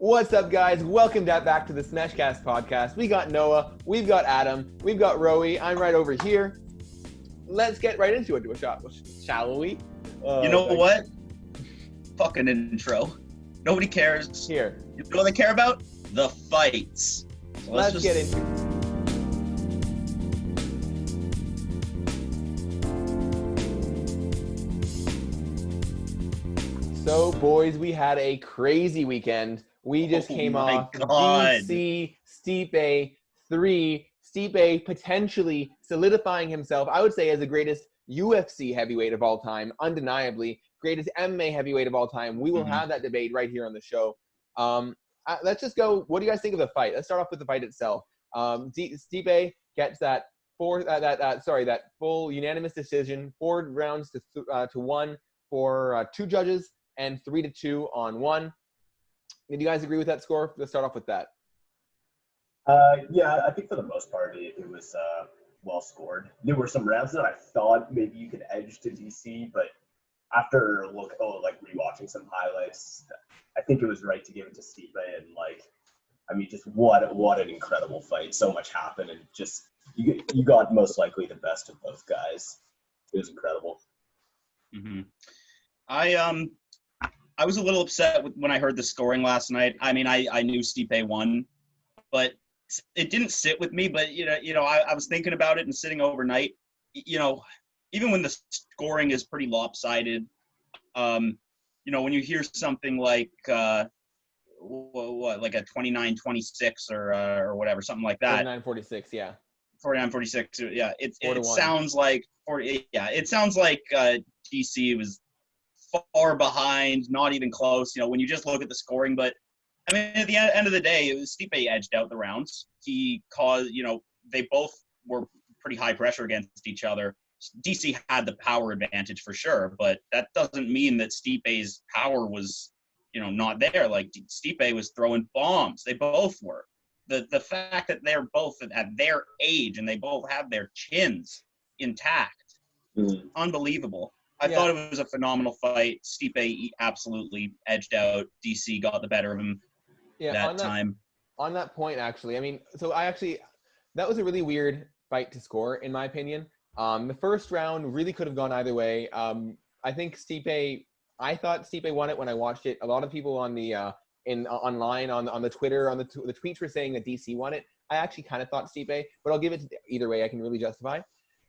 What's up, guys? Welcome back to the Smeshcast podcast. We got Noah, we've got Adam, we've got Rowie. I'm right over here. Let's get right into it. Do a shot, shall we? You know what? Fucking intro. Nobody cares. Here. You know what they care about? The fights. So let's get into it. So, boys, we had a crazy weekend. We just came off DC Stipe 3. Stipe potentially solidifying himself, I would say, as the greatest UFC heavyweight of all time, undeniably. Greatest MMA heavyweight of all time. We will have that debate right here on the show. Let's just go. What do you guys think of the fight? Let's start off with the fight itself. Stipe gets that full unanimous decision, 4 rounds to 1 for 2 judges and 3-2 on 1. Did you guys agree with that score? Let's start off with that. Yeah, I think for the most part it was well scored. There were some rounds that I thought maybe you could edge to DC, but after rewatching some highlights, I think it was right to give it to Stipe. And just what an incredible fight! So much happened, and just you got most likely the best of both guys. It was incredible. Mm-hmm. I was a little upset when I heard the scoring last night. I mean, I knew Stipe won, but it didn't sit with me. But I was thinking about it and sitting overnight. Even when the scoring is pretty lopsided, when you hear something like like a 29-26 or whatever, something like that. 49-46, yeah. 49-46, yeah. It sounds like DC was far behind, not even close, when you just look at the scoring. But I mean, at the end of the day, it was Stipe edged out the rounds. He caused, they both were pretty high pressure against each other. DC had the power advantage for sure, but that doesn't mean that Stipe's power was, not there. Like, Stipe was throwing bombs. They both were. The fact that they're both at their age and they both have their chins intact, unbelievable. I thought it was a phenomenal fight. Stipe absolutely edged out. DC got the better of him time. On that point, actually, I mean, that was a really weird fight to score, in my opinion. The first round really could have gone either way. I thought Stipe won it when I watched it. A lot of people on the online on the Twitter on the tweets were saying that DC won it. I actually kind of thought Stipe, but I'll give it either way. I can really justify.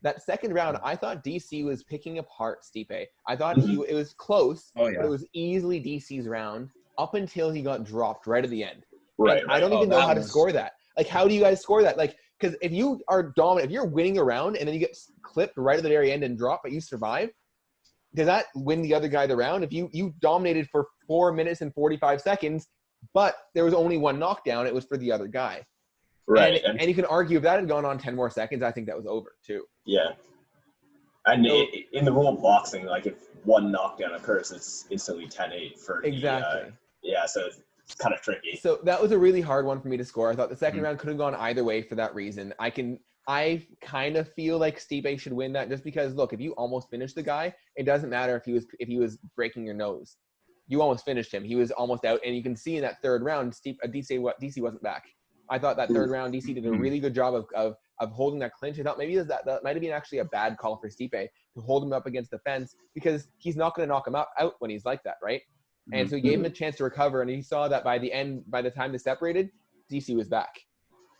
That second round, I thought DC was picking apart Stipe. I thought it was close, but it was easily DC's round up until he got dropped right at the end. Right. I don't even know how to score that. Like, how do you guys score that? Like, because if you are dominant, if you're winning a round and then you get clipped right at the very end and drop, but you survive, does that win the other guy the round? If you dominated for 4 minutes and 45 seconds, but there was only one knockdown, it was for the other guy. Right. And you can argue if that had gone on 10 more seconds, I think that was over too. Yeah. And in the rule of boxing, like, if one knockdown occurs, it's instantly 10-8 for exactly. So it's kind of tricky. So that was a really hard one for me to score. I thought the second round could have gone either way for that reason. I kind of feel like Stipe should win that just because, look, if you almost finished the guy, it doesn't matter if he was breaking your nose. You almost finished him. He was almost out, and you can see in that third round, DC wasn't back. I thought that third round, DC did a really good job of holding that clinch. I thought maybe that might have been actually a bad call for Stipe to hold him up against the fence because he's not going to knock him out when he's like that, right? And so he gave him a chance to recover, and he saw that by the time they separated, DC was back.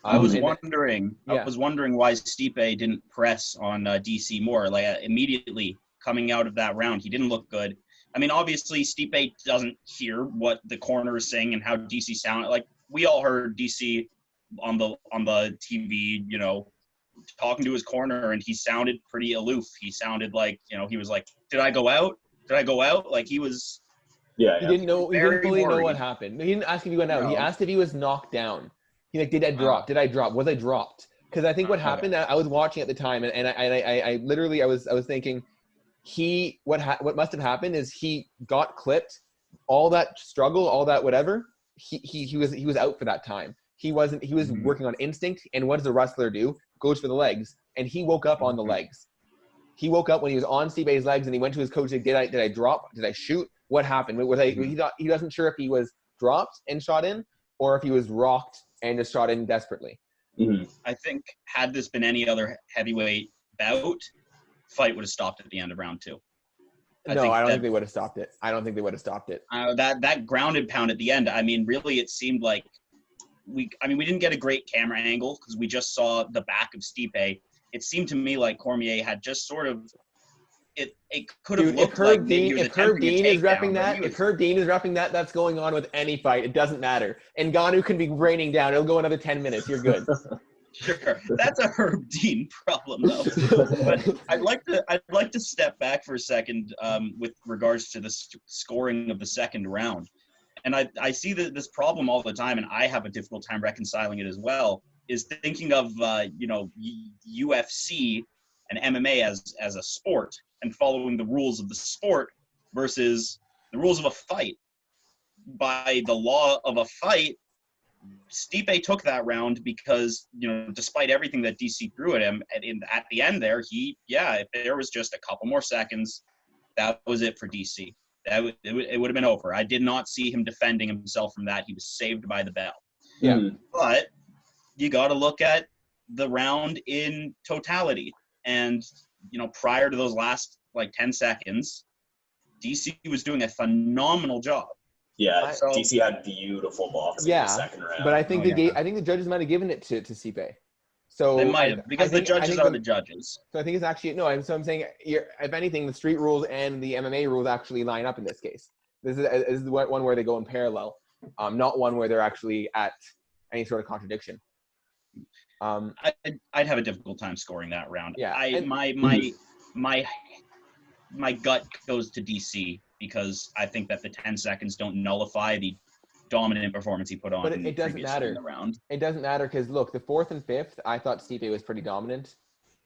I was wondering why Stipe didn't press on DC more. Like, immediately coming out of that round, he didn't look good. I mean, obviously, Stipe doesn't hear what the corner is saying and how DC sounded. Like, we all heard DC on the TV, talking to his corner, and he sounded pretty aloof. He sounded like, he was like, "Did I go out? Did I go out?" Like, he was. Yeah. He didn't know. He didn't fully know what happened. He didn't ask if he went out. No. He asked if he was knocked down. He did I drop? Did I drop? Was I dropped? Because I think what happened, I was watching at the time, and I literally was thinking, what must have happened is he got clipped, all that struggle, all that whatever. He was out for that time. He was working on instinct, and what does a wrestler do? Goes for the legs, and he woke up on the legs. He woke up when he was on Stipe's legs, and he went to his coach and said, did I drop? Did I shoot? What happened? Was he wasn't sure if he was dropped and shot in, or if he was rocked and just shot in desperately. Mm-hmm. I think had this been any other heavyweight bout, fight would have stopped at the end of round 2. I don't think they would have stopped it. That grounded pound at the end, I mean, really, it seemed like we didn't get a great camera angle because we just saw the back of Stipe. It seemed to me like Cormier had just sort of it could have looked like maybe he was attempting a takedown. If Herb Dean is repping that, that's going on with any fight. It doesn't matter. And Ngannou can be raining down. It'll go another 10 minutes. You're good. Sure, that's a Herb Dean problem, though. But I'd like to step back for a second with regards to the scoring of the second round, and I see this problem all the time, and I have a difficult time reconciling it as well. Is thinking of UFC and MMA as a sport and following the rules of the sport versus the rules of a fight. By the law of a fight, Stipe took that round because, despite everything that DC threw at him, at the end there, if there was just a couple more seconds, that was it for DC. It would have been over. I did not see him defending himself from that. He was saved by the bell. Yeah. But you got to look at the round in totality. And, prior to those last, 10 seconds, DC was doing a phenomenal job. Yeah, DC had beautiful boxing in the second round. But I think I think the judges might have given it to Stipe. So they might have, because the judges are the judges. So I think it's actually so I'm saying, if anything, the street rules and the MMA rules actually line up in this case. This is one where they go in parallel, not one where they're actually at any sort of contradiction. I'd have a difficult time scoring that round. Yeah, my gut goes to DC because I think that the 10 seconds don't nullify the dominant performance he put on. But it doesn't matter. In the round. It doesn't matter because look, the 4th and 5th, I thought Stipe was pretty dominant.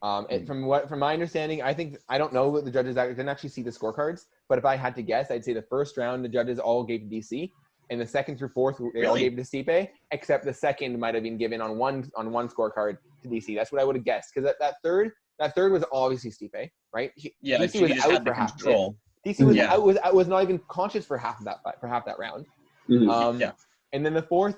From my understanding, I don't know what the judges. I didn't actually see the scorecards, but if I had to guess, I'd say the first round the judges all gave to DC, and the 2nd through 4th they all gave to Stipe, except the 2nd might have been given on one scorecard to DC. That's what I would have guessed because that third was obviously Stipe, right? DC was out for half control. DC was not even conscious for half that round. Mm-hmm. And then the fourth,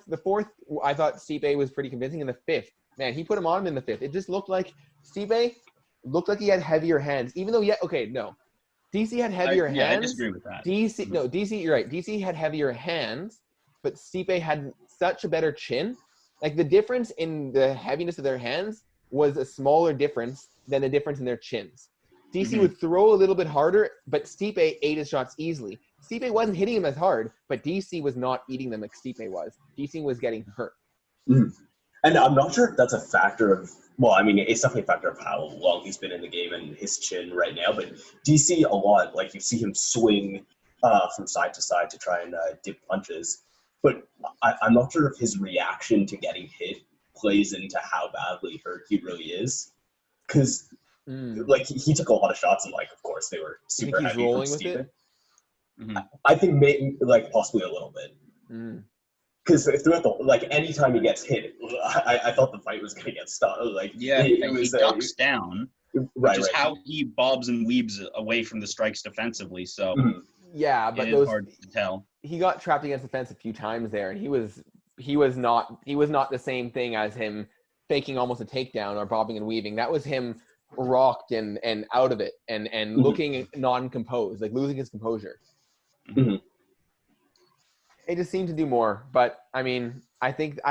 I thought Stipe was pretty convincing. In the 5th, man, he put him on him in the 5th. It just looked like Stipe looked like he had heavier hands, even though DC had heavier hands. I disagree with that. DC, you're right. DC had heavier hands, but Stipe had such a better chin. Like the difference in the heaviness of their hands was a smaller difference than the difference in their chins. DC would throw a little bit harder, but Stipe ate his shots easily. Stipe wasn't hitting him as hard, but DC was not eating them like Stipe was. DC was getting hurt. Mm. And I'm not sure if that's a factor of, it's definitely a factor of how long he's been in the game and his chin right now, but DC a lot, you see him swing from side to side to try and dip punches. But I'm not sure if his reaction to getting hit plays into how badly hurt he really is. Because, he took a lot of shots and, of course, they were super heavy. He's rolling with it? Mm-hmm. I think maybe, possibly a little bit. Because throughout anytime he gets hit, I thought the fight was going to get stopped. He ducks down, which is how he bobs and weaves away from the strikes defensively. So yeah, but it's hard to tell. He got trapped against the fence a few times there, and he was not the same thing as him faking almost a takedown or bobbing and weaving. That was him rocked and out of it and looking non-composed, losing his composure. Mm-hmm. It just seemed to do more, but I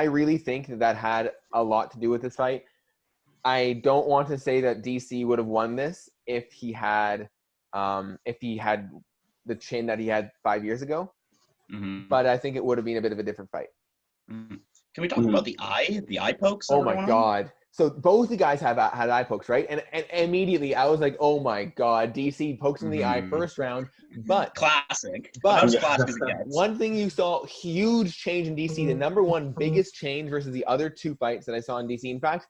really think that had a lot to do with this fight. I don't want to say that DC would have won this if he had the chin that he had 5 years ago, but I think it would have been a bit of a different fight. Mm-hmm. Can we talk about the eye pokes? Oh my God. So both the guys had eye pokes, right? And immediately I was like, oh my God, DC pokes in the eye first round. But classic. But one thing you saw, huge change in DC, the number one biggest change versus the other two fights that I saw in DC. In fact,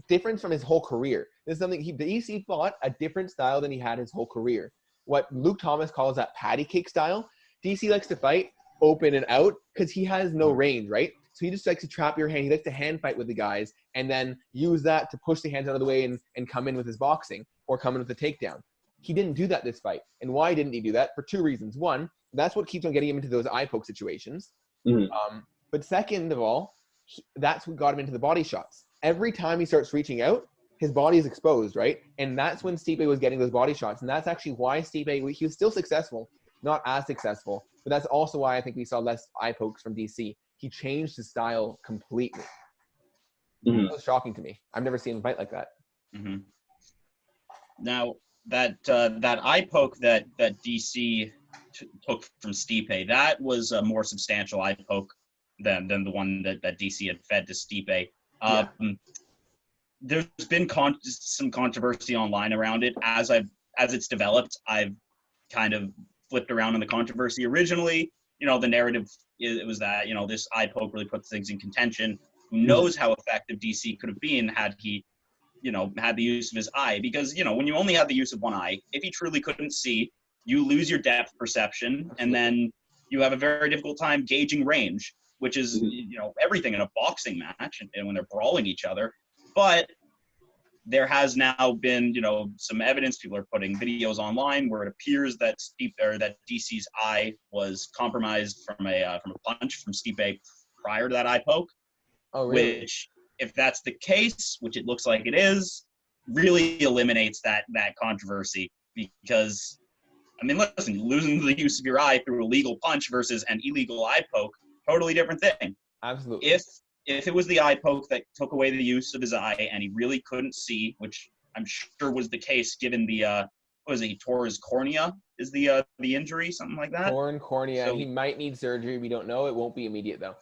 difference from his whole career. This is something DC fought a different style than he had his whole career. What Luke Thomas calls that patty cake style. DC likes to fight open and out because he has no range, right? So he just likes to trap your hand. He likes to hand fight with the guys and then use that to push the hands out of the way and come in with his boxing or come in with a takedown. He didn't do that this fight. And why didn't he do that? For two reasons. One, that's what keeps on getting him into those eye poke situations. But second of all, that's what got him into the body shots. Every time he starts reaching out, his body is exposed, right? And that's when Stipe was getting those body shots. And that's actually why Stipe, he was still successful, not as successful. But that's also why I think we saw less eye pokes from DC. He changed his style completely. That was shocking to me. I've never seen him fight like that. Now, that eye poke that DC took from Stipe, that was a more substantial eye poke than the one that DC had fed to Stipe. There's been some controversy online around it. As it's developed, I've kind of flipped around on the controversy. Originally, the narrative it was that this eye poke really puts things in contention. Who knows how effective DC could have been had he had the use of his eye, because when you only have the use of one eye, if he truly couldn't see, you lose your depth perception, and then you have a very difficult time gauging range, which is everything in a boxing match and when they're brawling each other. But there has now been some evidence. People are putting videos online where it appears that DC's eye was compromised from a punch from Stipe prior to that eye poke. Oh, really? Which, if that's the case, which it looks like it is, really eliminates that controversy, because listen, losing the use of your eye through a legal punch versus an illegal eye poke, totally different thing. Absolutely. If it was the eye poke that took away the use of his eye and he really couldn't see, which I'm sure was the case given the he tore his cornea is the injury, something like that. Torn cornea. So, he might need surgery. We don't know. It won't be immediate though.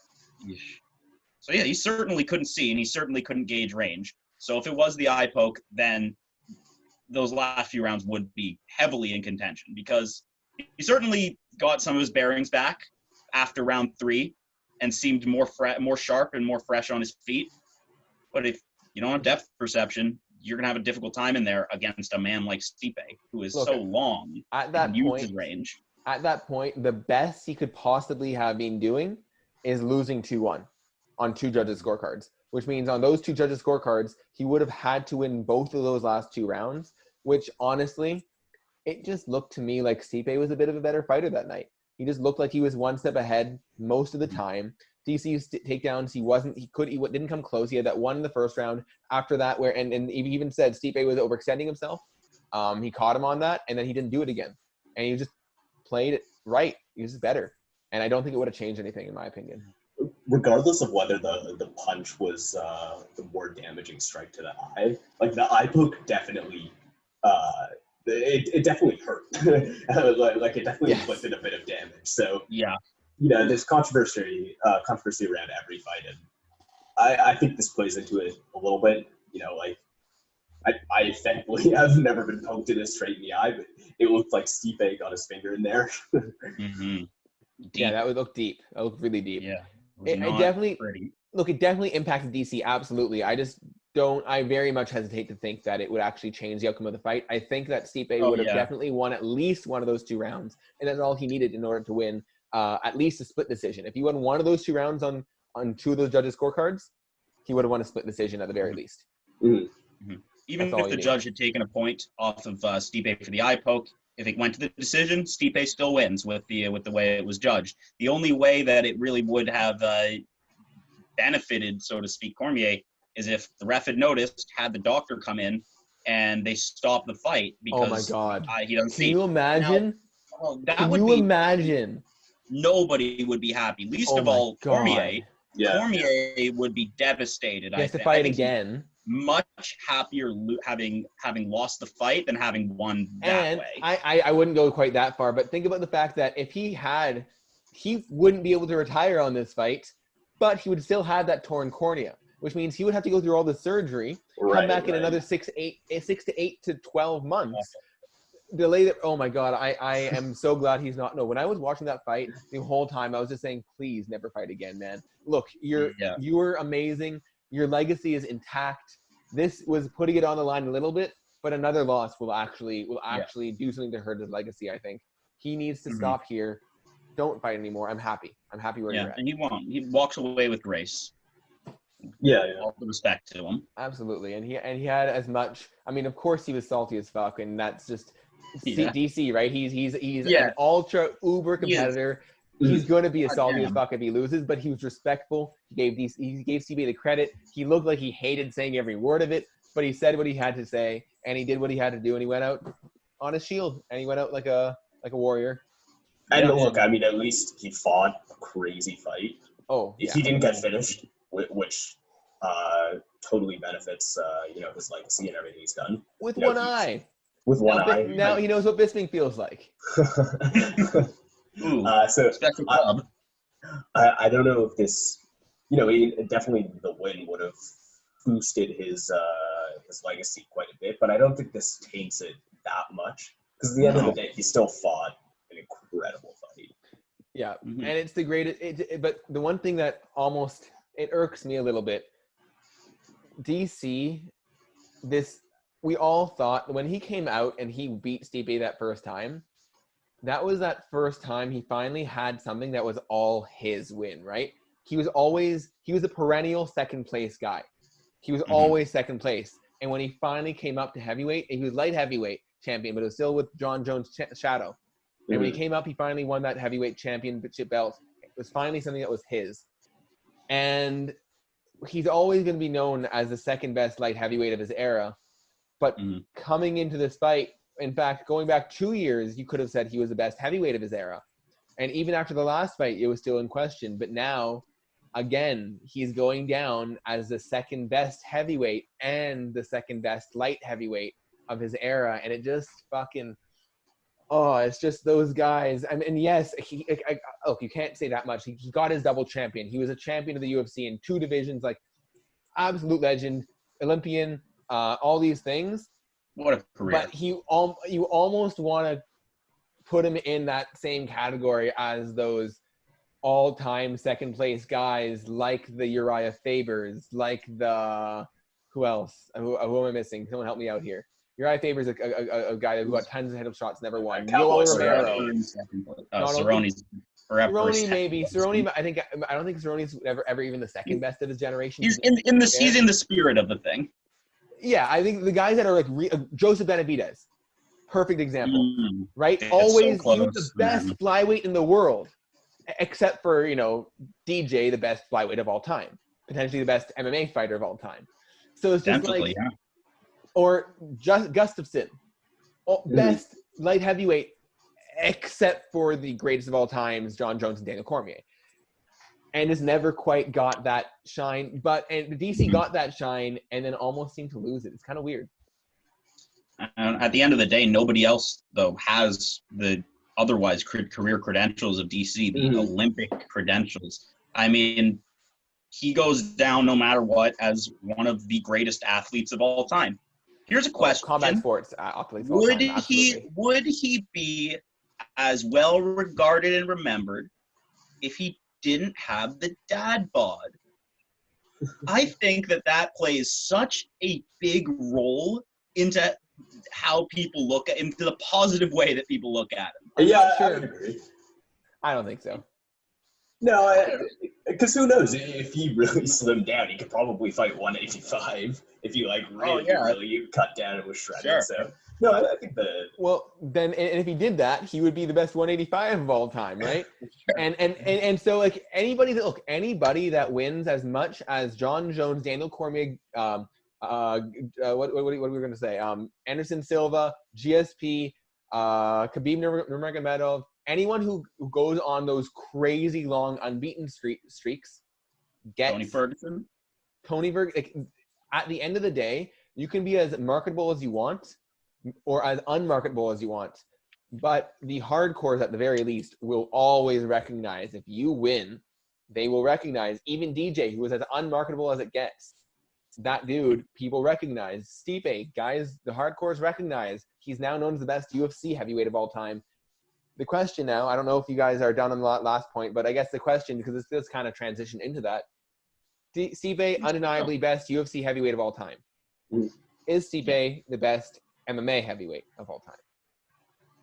So yeah, he certainly couldn't see and he certainly couldn't gauge range. So if it was the eye poke, then those last few rounds would be heavily in contention, because he certainly got some of his bearings back after round 3 and seemed more sharp and more fresh on his feet. But if you don't have depth perception, you're going to have a difficult time in there against a man like Stipe, who is so long at that point, uses range. At that point, the best he could possibly have been doing is losing 2-1 on 2 judges' scorecards, which means on those 2 judges' scorecards, he would have had to win both of those last 2 rounds, which honestly, it just looked to me like Stipe was a bit of a better fighter that night. He just looked like he was one step ahead most of the time. DC's takedowns, he didn't come close. He had that one in the first round. After that, and he even said Stipe was overextending himself. He caught him on that, and then he didn't do it again. And he just played it right. He was just better. And I don't think it would have changed anything, in my opinion. Regardless of whether the punch was the more damaging strike to the eye, like the eye poke definitely it definitely hurt. like it definitely inflicted a bit of damage. So there's controversy around every fight, and I think this plays into it a little bit. I thankfully have never been poked in straight in the eye, but it looked like Stipe got his finger in there. Yeah, that would look deep. That looked really deep. Yeah, it definitely impacted DC. Absolutely. I very much hesitate to think that it would actually change the outcome of the fight. I think that Stipe would have definitely won at least one of those 2 rounds, and that's all he needed in order to win at least a split decision. If he won one of those 2 rounds on 2 of those judges' scorecards, he would have won a split decision at the very least. Even if the judge had taken a point off of Stipe for the eye poke, if it went to the decision, Stipe still wins with the way it was judged. The only way that it really would have benefited, so to speak, Cormier, is if the ref had noticed, had the doctor come in, and they stopped the fight because oh my God. He doesn't see. Can you imagine? Imagine? Nobody would be happy. Least of all, Cormier. Yeah. Cormier would be devastated. He has to fight again. Much happier having lost the fight than having won that way. I wouldn't go quite that far, but think about the fact that if he wouldn't be able to retire on this fight, but he would still have that torn cornea, which means he would have to go through all the surgery, come back in another 6 to 8 to 12 months. Delay that. Oh my God, I am so glad he's not. No, when I was watching that fight the whole time, I was just saying, please never fight again, man. Look, you're amazing. Your legacy is intact. This was putting it on the line a little bit, but another loss will actually do something to hurt his legacy. I think he needs to stop here. Don't fight anymore. I'm happy where you're at. And he won't. He walks away with grace. All the respect to him. Absolutely, and he had as much. I mean, of course, he was salty as fuck, and that's just DC, right? He's an ultra uber competitor. He's going to be as God salty as damn. fuck if he loses, but he was respectful. He gave Stipe the credit. He looked like he hated saying every word of it, but he said what he had to say, and he did what he had to do, and he went out on his shield, and he went out like a warrior. And look, I mean, at least he fought a crazy fight. Oh, yeah. He didn't get finished, which totally benefits, his legacy and everything he's done. With one eye. With one eye. Now he knows what Bisping feels like. Ooh, so special club. I don't know if this, definitely the win would have boosted his legacy quite a bit, but I don't think this taints it that much because at the end of the day, he still fought an incredible fight. Yeah, and it's the greatest. But the one thing that almost irks me a little bit, DC, we all thought when he came out and he beat Stipe that first time, that was that first time he finally had something that was all his win, right? He was a perennial second place guy. He was always second place. And when he finally came up to heavyweight, he was light heavyweight champion, but it was still with John Jones' shadow. And when he came up, he finally won that heavyweight championship belt. It was finally something that was his. And he's always going to be known as the second best light heavyweight of his era. But coming into this fight, in fact, going back 2 years, you could have said he was the best heavyweight of his era. And even after the last fight, it was still in question. But now, again, he's going down as the second best heavyweight and the second best light heavyweight of his era. And it just fucking... Oh, it's just those guys. I mean, yes, you can't say that much. He got his double champion. He was a champion of the UFC in 2 divisions, like absolute legend, Olympian, all these things. What a career. But you almost want to put him in that same category as those all-time second-place guys like the Uriah Fabers, like the – who else? Who am I missing? Someone help me out here. Uriah Faber's a guy who got tons of head of shots, never won. Yoel Romero. Cerrone's forever. Cerrone maybe. Cerrone, I don't think Cerrone's ever even the second best of his generation. He's in the spirit of the thing. Yeah, I think the guys that are like Joseph Benavidez, perfect example, right? It's Always so he was the best flyweight in the world, except for DJ, the best flyweight of all time, potentially the best MMA fighter of all time. So it's just like. Yeah. Or Gustafsson, best light heavyweight, except for the greatest of all times, John Jones and Daniel Cormier. And has never quite got that shine. And DC got that shine and then almost seemed to lose it. It's kind of weird. At the end of the day, nobody else, though, has the otherwise career credentials of DC, the Olympic credentials. I mean, he goes down no matter what as one of the greatest athletes of all time. Here's a question. Combat sports athletes. Would he be as well regarded and remembered if he didn't have the dad bod? I think that plays such a big role into how people look at, into the positive way that people look at him. Yeah, sure. I would agree. I don't think so. No, because who knows? If he really slimmed down, he could probably fight 185 if he really cut down and was shredded. Sure. So no, I think well, then, and if he did that, he would be the best 185 of all time, right? Sure. And so like anybody that wins as much as John Jones, Daniel Cormier, what are we going to say? Anderson Silva, GSP, Khabib Nurmagomedov. Anyone who goes on those crazy long unbeaten streaks gets Tony Ferguson. At the end of the day, you can be as marketable as you want or as unmarketable as you want, but the hardcores at the very least will always recognize if you win. They will recognize even DJ, who is as unmarketable as it gets. That dude, people recognize. Stipe, guys, the hardcores recognize. He's now known as the best UFC heavyweight of all time. The question now, I don't know if you guys are done on the last point, but I guess the question, because this does kind of transition into that, Stipe, undeniably best UFC heavyweight of all time. Is Stipe the best MMA heavyweight of all time?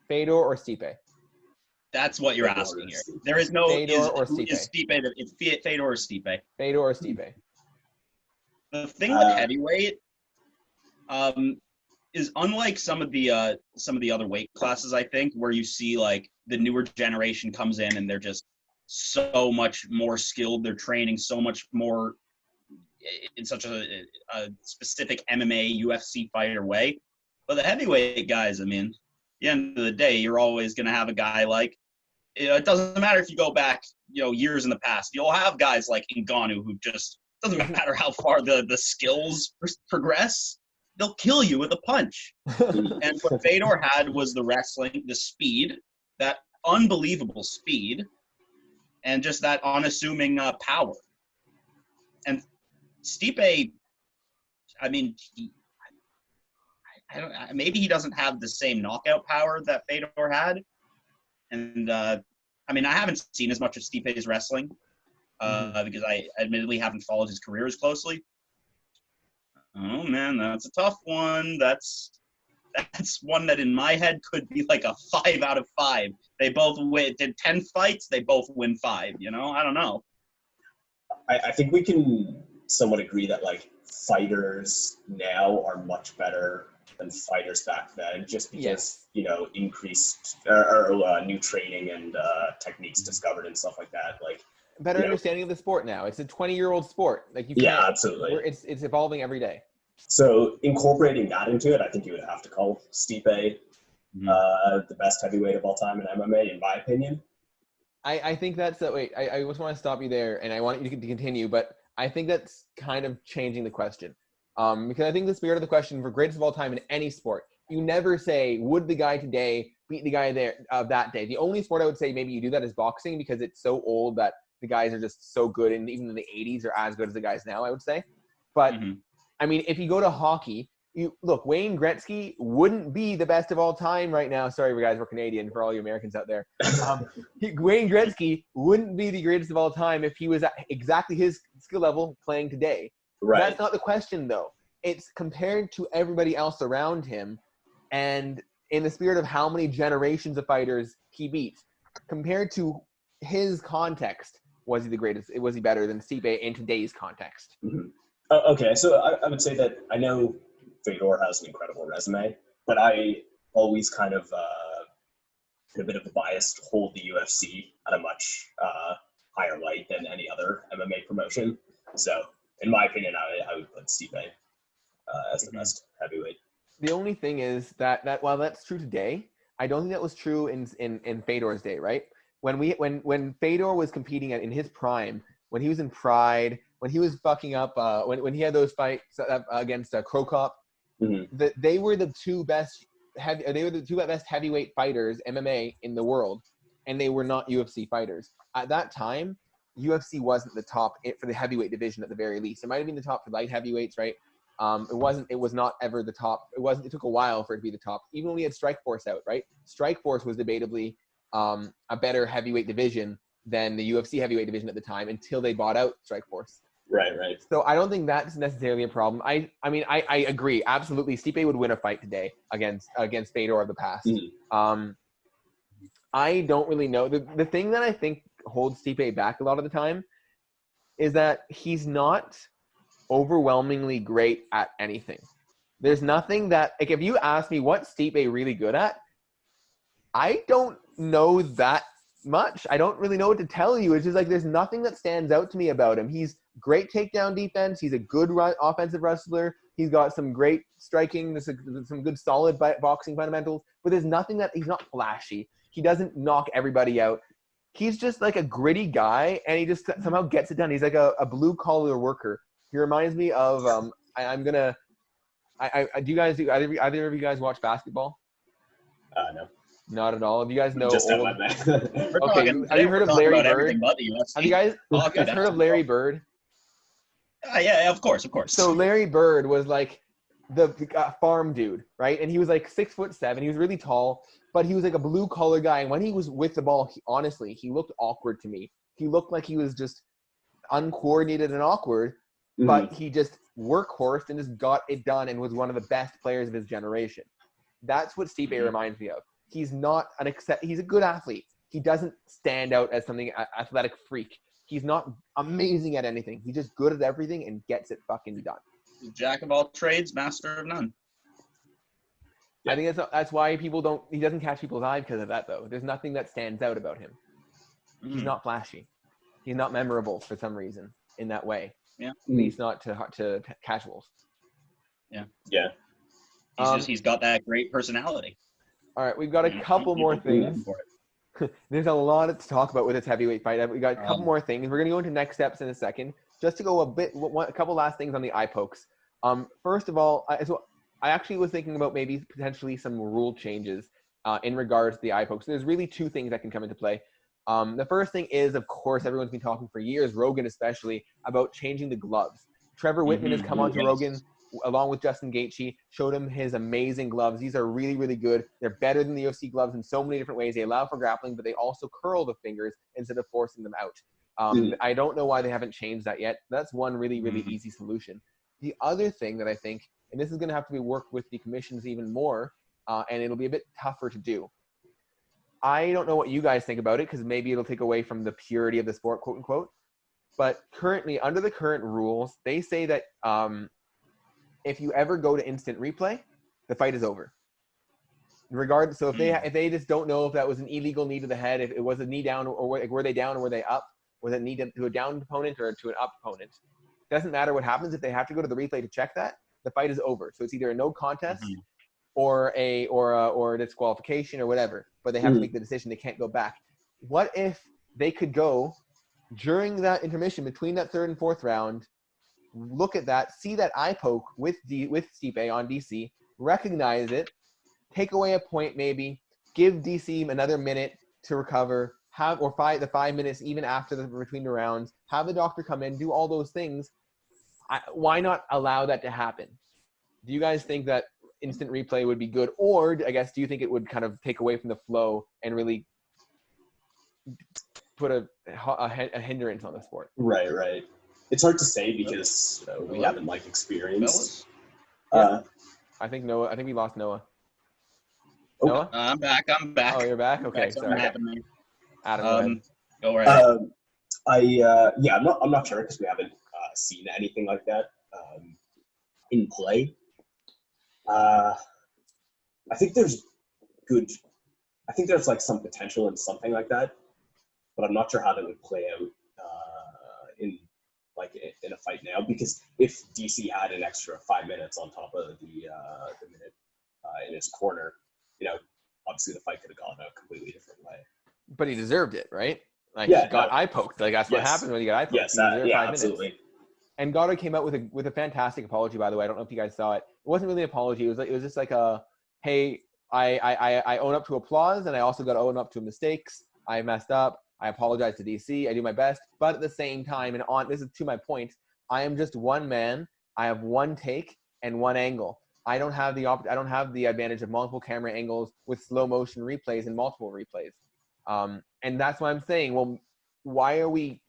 Fedor or Stipe? That's what you're asking here. There is no Fedor or Stipe. Is Stipe it's Fedor or Stipe. Fedor or Stipe. The thing with heavyweight, is unlike some of the other weight classes, I think, where you see like the newer generation comes in and they're just so much more skilled. They're training so much more in such a specific MMA, UFC fighter way. But the heavyweight guys, I mean, at the end of the day, you're always going to have a guy like, it doesn't matter if you go back, years in the past. You'll have guys like Ngannou who just, doesn't matter how far the skills progress, they'll kill you with a punch. And what Fedor had was the wrestling, the speed, that unbelievable speed, and just that unassuming power. And Stipe, I mean, maybe he doesn't have the same knockout power that Fedor had. And, I haven't seen as much of Stipe's wrestling because I admittedly haven't followed his career as closely. Oh, man, that's a tough one. That's one that in my head could be like a 5 out of 5. They both did 10 fights. They both win 5, I don't know. I think we can somewhat agree that like fighters now are much better than fighters back then, just because increased or new training and techniques discovered and stuff like that. Like better understanding of the sport now. It's a 20-year-old sport. Like you can't, absolutely. It's evolving every day. So incorporating that into it, I think you would have to call Stipe the best heavyweight of all time in MMA, in my opinion. I think that's the wait. I just want to stop you there, and I want you to continue, but I think that's kind of changing the question, because I think the spirit of the question for greatest of all time in any sport, you never say would the guy today beat the guy there that day. The only sport I would say maybe you do that is boxing, because it's so old that the guys are just so good, and even in the 80s are as good as the guys now, I would say. But I mean, if you go to hockey, Wayne Gretzky wouldn't be the best of all time right now. Sorry, guys, we're Canadian, for all you Americans out there. Wayne Gretzky wouldn't be the greatest of all time if he was at exactly his skill level playing today. Right. That's not the question, though. It's compared to everybody else around him, and in the spirit of how many generations of fighters he beat, compared to his context, was he the greatest? Was he better than Stipe in today's context? Okay, so I would say that I know Fedor has an incredible resume, but I always kind of a bit of a bias to hold the UFC at a much higher light than any other MMA promotion. So, in my opinion, I would put Stipe as the best heavyweight. The only thing is that while that's true today, I don't think that was true in Fedor's day, right? When Fedor was competing in his prime, when he was in Pride, when he was fucking up, when he had those fights against Crow Cop, they were the two best heavyweight fighters MMA in the world, and they were not UFC fighters at that time. UFC wasn't the top for the heavyweight division at the very least. It might have been the top for light heavyweights, right? It was not ever the top. It took a while for it to be the top. Even when we had Strikeforce out, right? Strikeforce was debatably a better heavyweight division than the UFC heavyweight division at the time, until they bought out Strikeforce. Right. So I don't think that's necessarily a problem. I agree. Absolutely. Stipe would win a fight today against Fedor of the past. I don't really know. The thing that I think holds Stipe back a lot of the time is that he's not overwhelmingly great at anything. There's nothing that, like, if you ask me what's Stipe really good at, I don't know that much. I don't really know what to tell you. It's just like there's nothing that stands out to me about him. He's great takedown defense. He's a good offensive wrestler. He's got some great striking, some good solid boxing fundamentals. But there's nothing that he's not flashy. He doesn't knock everybody out. He's just like a gritty guy, and he just somehow gets it done. He's like a blue collar worker. He reminds me of do either of you guys watch basketball? No. Not at all. Have you guys know? Just old... Okay. Have you heard of Larry Bird? Have you guys heard of Larry Bird? Yeah, of course. So Larry Bird was like the farm dude, right? And he was like 6'7". He was really tall, but he was like a blue collar guy. And when he was with the ball, he looked awkward to me. He looked like he was just uncoordinated and awkward, but he just workhorsed and just got it done and was one of the best players of his generation. That's what Stipe reminds me of. He's not he's a good athlete. He doesn't stand out as something athletic freak. He's not amazing at anything. He's just good at everything and gets it fucking done. Jack of all trades, master of none. I think that's why he doesn't catch people's eye because of that, though. There's nothing that stands out about him. he's not flashy. He's not memorable for some reason in that way. Yeah. At least not to casuals. Yeah. Yeah. He's got that great personality. All right, we've got a couple more things. For it. There's a lot to talk about with this heavyweight fight. We got a couple more things. We're going to go into next steps in a second. Just to go a couple last things on the eye pokes. First of all, I actually was thinking about maybe potentially some rule changes in regards to the eye pokes. There's really two things that can come into play. The first thing is, of course, everyone's been talking for years, Rogan especially, about changing the gloves. Trevor Whitman has come onto Rogan along with Justin Gaethje, showed him his amazing gloves. These are really, really good. They're better than the UFC gloves in so many different ways. They allow for grappling, but they also curl the fingers instead of forcing them out. I don't know why they haven't changed that yet. That's one really, really easy solution. The other thing that I think, and this is going to have to be worked with the commissions even more, and it'll be a bit tougher to do. I don't know what you guys think about it, because maybe it'll take away from the purity of the sport, quote unquote. But currently, under the current rules, they say that if you ever go to instant replay, the fight is over. Regardless, so if they just don't know if that was an illegal knee to the head, if it was a knee down, or were they down or were they up, was it a knee to a down opponent or to an up opponent? Doesn't matter what happens. If they have to go to the replay to check that, the fight is over. So it's either a no contest or a disqualification or whatever. But they have to make the decision. They can't go back. What if they could go during that intermission between that third and fourth round, look at that, see that eye poke with Stipe on DC, recognize it, take away a point maybe, give DC another minute to recover, the 5 minutes even after between the rounds, have the doctor come in, do all those things. Why not allow that to happen? Do you guys think that instant replay would be good, or I guess do you think it would kind of take away from the flow and really put a hindrance on the sport? Right. It's hard to say because we haven't experienced. I think we lost Noah. Oh. Noah? I'm back. Oh, you're back? Okay, sorry. Adam, go right. I'm not sure because we haven't seen anything like that in play. I think there's some potential in something like that, but I'm not sure how that would play out in a fight now, because if DC had an extra 5 minutes on top of the minute in his corner, obviously the fight could have gone a completely different way. But he deserved it, right? He got eye poked. That's what happened when he got eye poked. Yes, he deserved 5 absolutely. minutes. And Goddard came out with a fantastic apology, by the way. I don't know if you guys saw it. It wasn't really an apology. It was just like hey, I own up to applause, and I also got to own up to mistakes. I messed up. I apologize to DC. I do my best, but at the same time, this is to my point, I am just one man. I have one take and one angle. I don't have the advantage of multiple camera angles with slow motion replays and multiple replays. And that's why I'm saying, well, why are we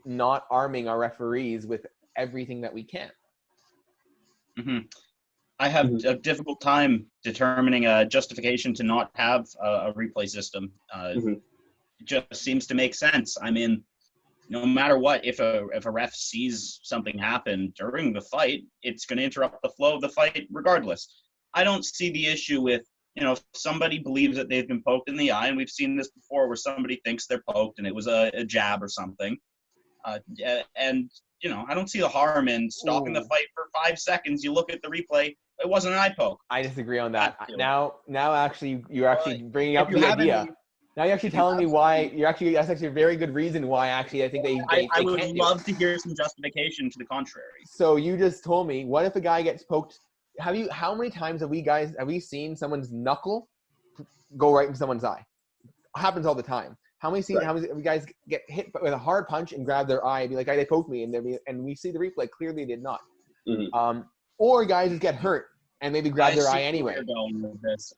not arming our referees with everything that we can? I have a difficult time determining a justification to not have a replay system. It just seems to make sense. I mean, no matter what, if a ref sees something happen during the fight, it's going to interrupt the flow of the fight regardless. I don't see the issue with, if somebody believes that they've been poked in the eye, and we've seen this before where somebody thinks they're poked and it was a jab or something. And I don't see the harm in stopping the fight for 5 seconds. You look at the replay, it wasn't an eye poke. I disagree on that. Now actually, you're actually bringing up the idea. Now you're actually telling me why. That's actually a very good reason why. Actually, I think they I would can't love to hear some justification to the contrary. So you just told me, what if a guy gets poked? How many times have we seen someone's knuckle go right into someone's eye? It happens all the time. How many guys get hit with a hard punch and grab their eye and be like, "Hey, they poked me," and we see the replay, clearly they did not. Or guys just get hurt and maybe grab their eye anyway.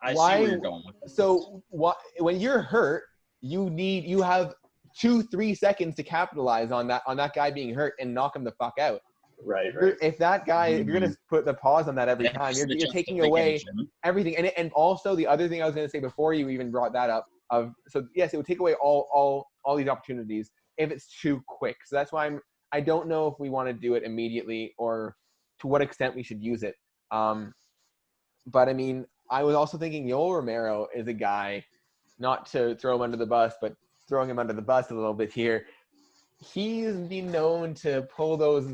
I see where you're going with this. So when you're hurt, you have 2-3 seconds to capitalize on that guy being hurt and knock him the fuck out. Right. If that guy, if you're gonna put the pause on that every time, you're taking away everything. And also the other thing I was gonna say before you even brought that up, yes, it would take away all these opportunities if it's too quick. So that's why I don't know if we want to do it immediately or to what extent we should use it. But I mean, I was also thinking Yoel Romero is a guy, not to throw him under the bus, but throwing him under the bus a little bit here. He's been known to pull those,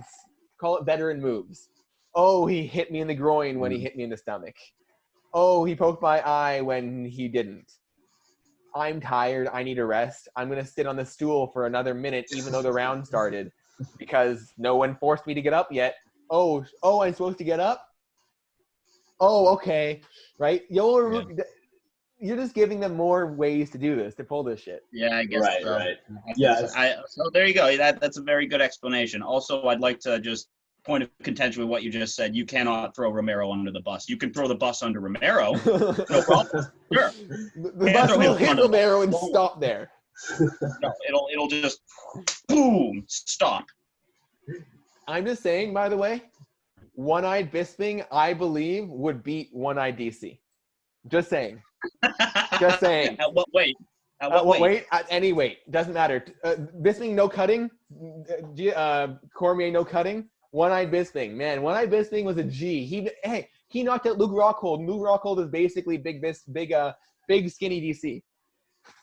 call it veteran moves. Oh, he hit me in the groin when he hit me in the stomach. Oh, he poked my eye when he didn't. I'm tired. I need a rest. I'm going to sit on the stool for another minute, even though the round started, because no one forced me to get up yet. Oh, I'm supposed to get up? Oh, okay. Right? You're just giving them more ways to do this, to pull this shit. Yeah, I guess so. Right. Yeah. So there you go. That's a very good explanation. Also, I'd like to just point of contention with what you just said. You cannot throw Romero under the bus. You can throw the bus under Romero. No problem. Sure. The bus will hit Romero and stop there. No, it'll just boom, stop. I'm just saying, by the way, One-Eyed Bisping, I believe, would beat One-Eyed DC. Just saying. Just saying. At what weight? At what weight? At any weight. Doesn't matter. Bisping, no cutting. Cormier, no cutting. One-Eyed Bisping. Man, One-Eyed Bisping was a G. He knocked out Luke Rockhold. Luke Rockhold is basically big skinny DC.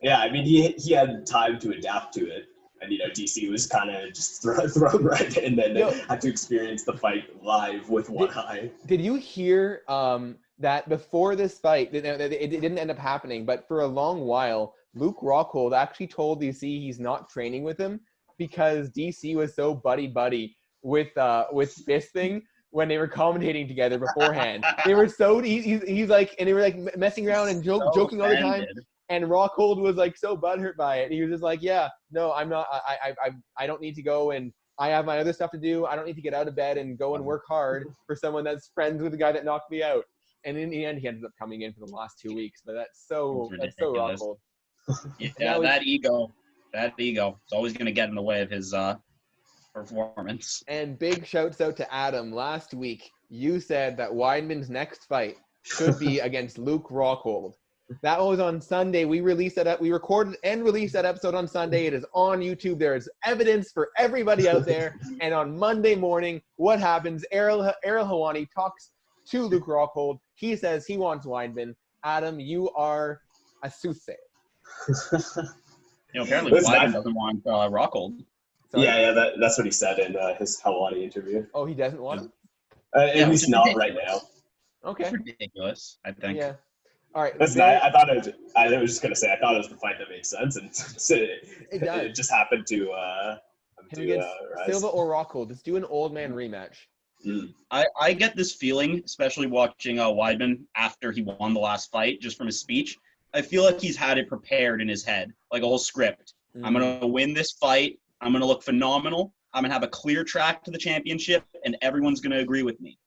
Yeah, I mean, he had time to adapt to it. And, DC was kind of just thrown right in, and then had to experience the fight live with one eye. Did you hear that before this fight, it didn't end up happening, but for a long while, Luke Rockhold actually told DC he's not training with him because DC was so buddy-buddy with Bisping when they were commentating together beforehand. They were so he's like, and they were like messing around and joking all the time. And Rockhold was like so butthurt by it. He was just like, yeah, no, I'm not. I don't need to go, and I have my other stuff to do. I don't need to get out of bed and go and work hard for someone that's friends with the guy that knocked me out. And in the end, he ended up coming in for the last 2 weeks. But that's so Rockhold. Yeah, that ego. It's always going to get in the way of his performance. And big shouts out to Adam. Last week, you said that Weidman's next fight should be against Luke Rockhold. That was on Sunday. We released that up. We recorded and released that episode on Sunday. It is on YouTube. There is evidence for everybody out there. And on Monday morning, what happens? Ariel Helwani talks to Luke Rockhold. He says he wants Weidman. Adam, you are a soothsayer. Apparently Weidman doesn't want Rockhold. Sorry? Yeah, that's what he said in his Helwani interview. Oh, he doesn't want him? At least not right now. Okay. It's ridiculous, I think. Yeah. All right. Listen, I thought I was just gonna say I thought it was the fight that made sense, and it just happened to Silva or Rockhold. Let's do an old man rematch. I get this feeling, especially watching Weidman after he won the last fight, just from his speech. I feel like he's had it prepared in his head, like a whole script. I'm gonna win this fight. I'm gonna look phenomenal. I'm gonna have a clear track to the championship, and everyone's gonna agree with me.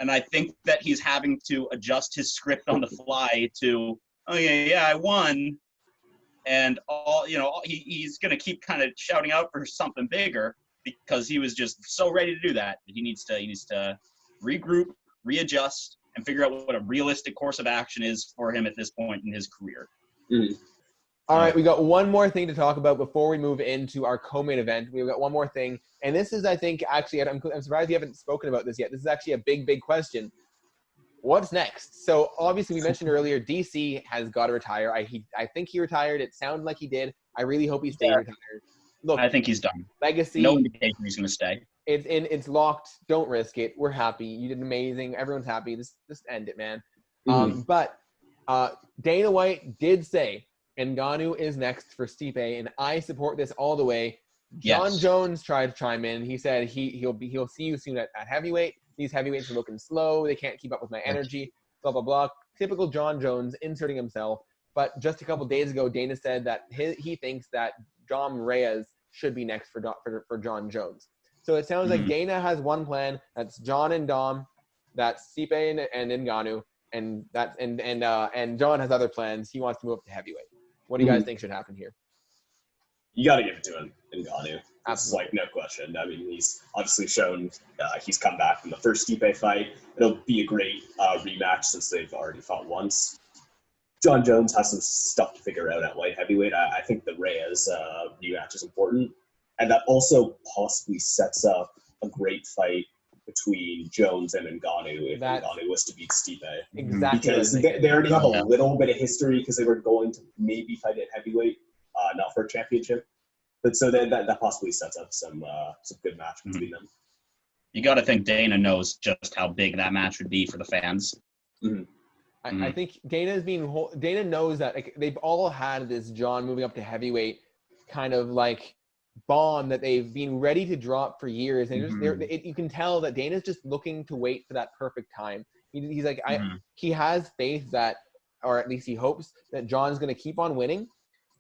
And I think that he's having to adjust his script on the fly to, oh yeah, I won, and he's going to keep kind of shouting out for something bigger because he was just so ready to do that. He needs to regroup, readjust, and figure out what a realistic course of action is for him at this point in his career. All right, we got one more thing to talk about before we move into our co-main event. We've got one more thing, and this is, I think, actually, I'm surprised you haven't spoken about this yet. This is actually a big question. What's next? So, obviously, we mentioned earlier, DC has got to retire. I think he retired. It sounded like he did. I really hope he stays retired. Look, I think he's done. Legacy. No indication he's going to stay. It's locked. Don't risk it. We're happy. You did amazing. Everyone's happy. Just end it, man. But Dana White did say Ngannou is next for Stipe, and I support this all the way. John Jones tried to chime in. He said he'll see you soon at heavyweight. These heavyweights are looking slow. They can't keep up with my energy. Blah blah blah. Typical John Jones inserting himself. But just a couple days ago, Dana said that he thinks that Dom Reyes should be next for John Jones. So it sounds like Dana has one plan. That's John and Dom. That's Stipe and Ngannou, and John has other plans. He wants to move up to heavyweight. What do you guys think should happen here? You got to give it to him, Ngannou. Absolutely. It's like no question. I mean, he's obviously shown he's come back from the first Stipe fight. It'll be a great rematch since they've already fought once. John Jones has some stuff to figure out at light heavyweight. I think the Reyes rematch is important. And that also possibly sets up a great fight between Jones and Ngannou if Ngannou was to beat Stipe. Exactly. Because they already have a little bit of history because they were going to maybe fight at heavyweight not for a championship. But so then that possibly sets up some good match between them. You got to think Dana knows just how big that match would be for the fans. Mm-hmm. I think Dana knows that like, they've all had this John moving up to heavyweight kind of like bond that they've been ready to drop for years, and you can tell that Dana's just looking to wait for that perfect time. He's like he has faith that, or at least he hopes that John's going to keep on winning,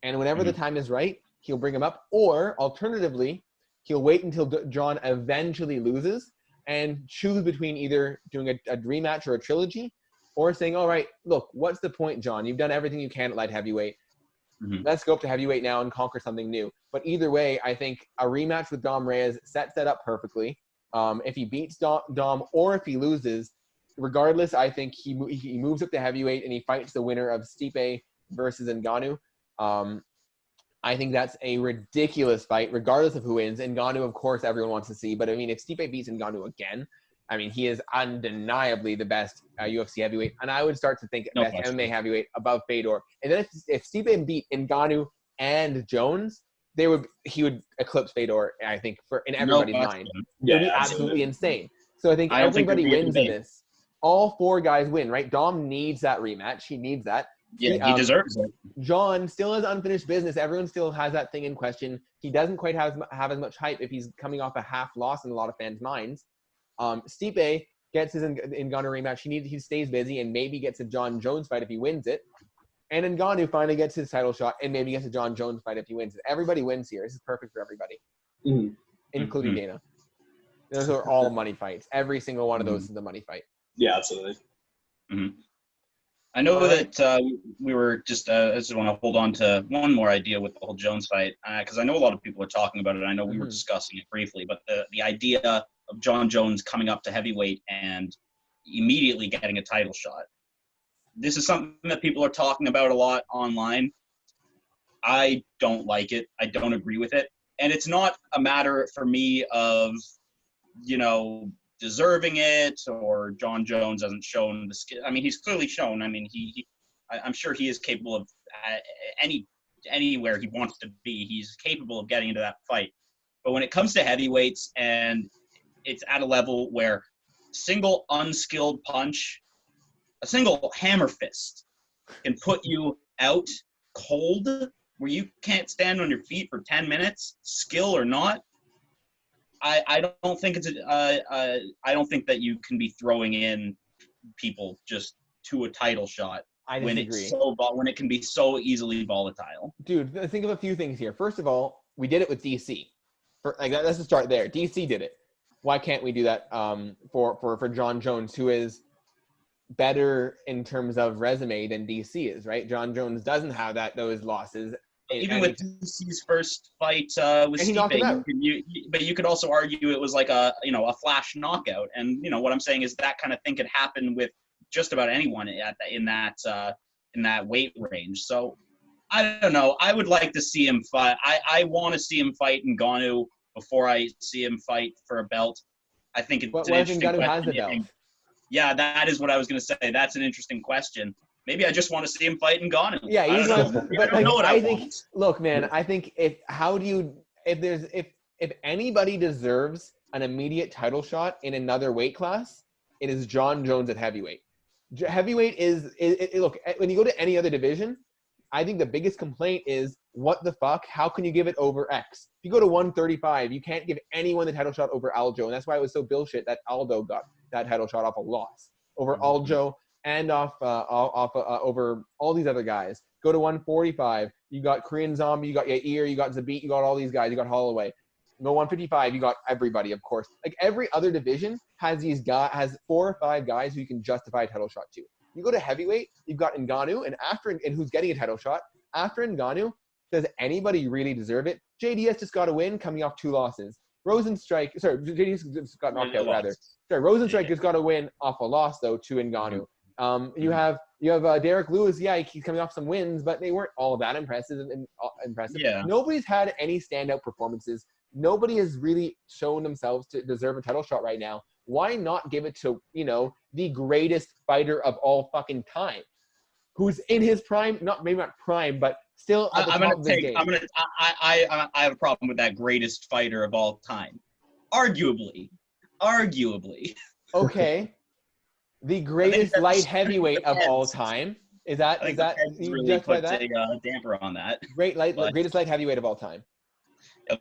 and whenever the time is right, he'll bring him up, or alternatively, he'll wait until John eventually loses and choose between either doing a rematch or a trilogy, or saying, all right, look, what's the point, John? You've done everything you can at light heavyweight. Let's go up to heavyweight now and conquer something new. But either way, I think a rematch with Dom Reyes sets that up perfectly. If he beats Dom or if he loses, regardless, I think he moves up to heavyweight and he fights the winner of Stipe versus Ngannou. I think that's a ridiculous fight, regardless of who wins. Ngannou, of course, everyone wants to see. But, I mean, if Stipe beats Ngannou again, I mean, he is undeniably the best UFC heavyweight. And I would start to think best MMA heavyweight above Fedor. And then if Stipe beat Ngannou and Jones, he would eclipse Fedor, I think, in everybody's mind. Yeah, it would be absolutely insane. So I think everybody wins in this. All four guys win, right? Dom needs that rematch. He needs that. Yeah, he deserves it. John still has unfinished business. Everyone still has that thing in question. He doesn't quite have as much hype if he's coming off a half loss in a lot of fans' minds. Stipe gets his Ngannou rematch. He stays busy and maybe gets a John Jones fight if he wins it. And Ngannou finally gets his title shot and maybe gets a John Jones fight if he wins it. Everybody wins here. This is perfect for everybody, including Dana. Those are all money fights. Every single one of those is a money fight. Yeah, absolutely. I know that we were just I just want to hold on to one more idea with the whole Jones fight, because I know a lot of people are talking about it. I know we were discussing it briefly, but the idea of John Jones coming up to heavyweight and immediately getting a title shot. This is something that people are talking about a lot online. I don't like it. I don't agree with it. And it's not a matter for me of, deserving it, or John Jones hasn't shown the skill. I mean, he's clearly shown. I mean, I'm sure he is capable of anywhere he wants to be. He's capable of getting into that fight. But when it comes to heavyweights and it's at a level where single unskilled punch, a single hammer fist can put you out cold, where you can't stand on your feet for 10 minutes, skill or not, I don't think I don't think that you can be throwing in people just to a title shot when it can be so easily volatile. Dude, think of a few things here. First of all, we did it with DC. Let's just start there. DC did it. Why can't we do that for John Jones, who is better in terms of resume than DC is, right? John Jones doesn't have those losses. Even with DC's first fight with Stipe, but you could also argue it was like a flash knockout. And what I'm saying is that kind of thing could happen with just about anyone in that weight range. So I don't know. I would like to see him fight. I want to see him fight Ngannou before I see him fight for a belt. I think it's an interesting question. Has the belt? Yeah, that is what I was going to say. That's an interesting question. Maybe I just want to see him fight Ngannou. Yeah, I don't know what I think. Look, man, I think if anybody deserves an immediate title shot in another weight class, it is John Jones at heavyweight. Heavyweight is look, when you go to any other division, I think the biggest complaint is, what the fuck? How can you give it over X? If you go to 135, you can't give anyone the title shot over Aljo, and that's why it was so bullshit that Aldo got that title shot off a loss over Aljo. And over all these other guys. Go to 145. You got Korean Zombie, you got Yair, you got Zabit, you got all these guys, you got Holloway. Go 155, you got everybody, of course. Like every other division has 4 or 5 guys who you can justify a title shot to. You go to heavyweight, you've got Ngannou, and who's getting a title shot. After Ngannou, does anybody really deserve it? JDS just got a win coming off 2 losses. JDS just got knocked out rather. Rosenstrike just got a win off a loss though to Ngannou. You have Derek Lewis. Yeah, he's coming off some wins, but they weren't all that impressive. Yeah. Nobody's had any standout performances. Nobody has really shown themselves to deserve a title shot right now. Why not give it to the greatest fighter of all fucking time, who's in his prime? Maybe not prime, but Still at the I'm top gonna of his take. game. I have a problem with that greatest fighter of all time. Arguably. Okay. The greatest light heavyweight of all time. Is that you really justify puts that? a damper on that? Greatest light heavyweight of all time.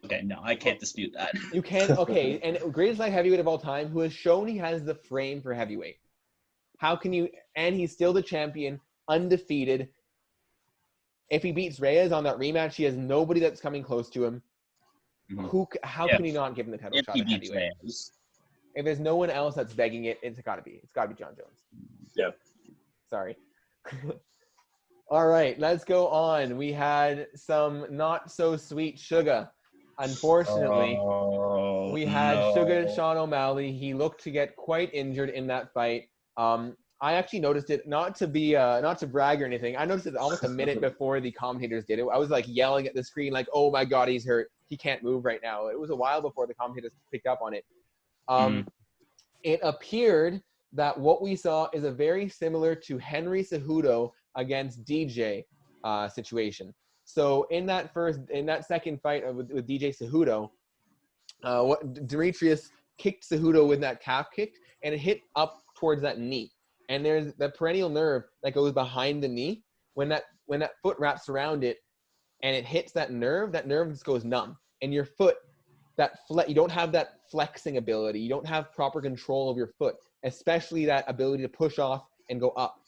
Okay, no, I can't dispute that. You can okay, and greatest light heavyweight of all time, who has shown he has the frame for heavyweight. How can you? And he's still the champion, undefeated. If he beats Reyes on that rematch, he has nobody that's coming close to him. Mhm. How can he not give him the title If shot he at beats heavyweight? Reyes. If there's no one else that's begging it, it's gotta be John Jones. Yeah. Sorry. All right, let's go on. We had some not so sweet sugar. Unfortunately, we had Sugar Sean O'Malley. He looked to get quite injured in that fight. I actually noticed it, not to brag or anything. I noticed it almost a minute before the commentators did it. I was like yelling at the screen, like, "Oh my God, he's hurt. He can't move right now." It was a while before the commentators picked up on it. It appeared that what we saw is a very similar to Henry Cejudo against DJ situation. So in that second fight with DJ Cejudo, Demetrius kicked Cejudo with that calf kick, and it hit up towards that knee. And there's the perennial nerve that goes behind the knee. When that foot wraps around it, and it hits that nerve just goes numb. And your foot, you don't have that flexing ability. You don't have proper control of your foot, especially that ability to push off and go up.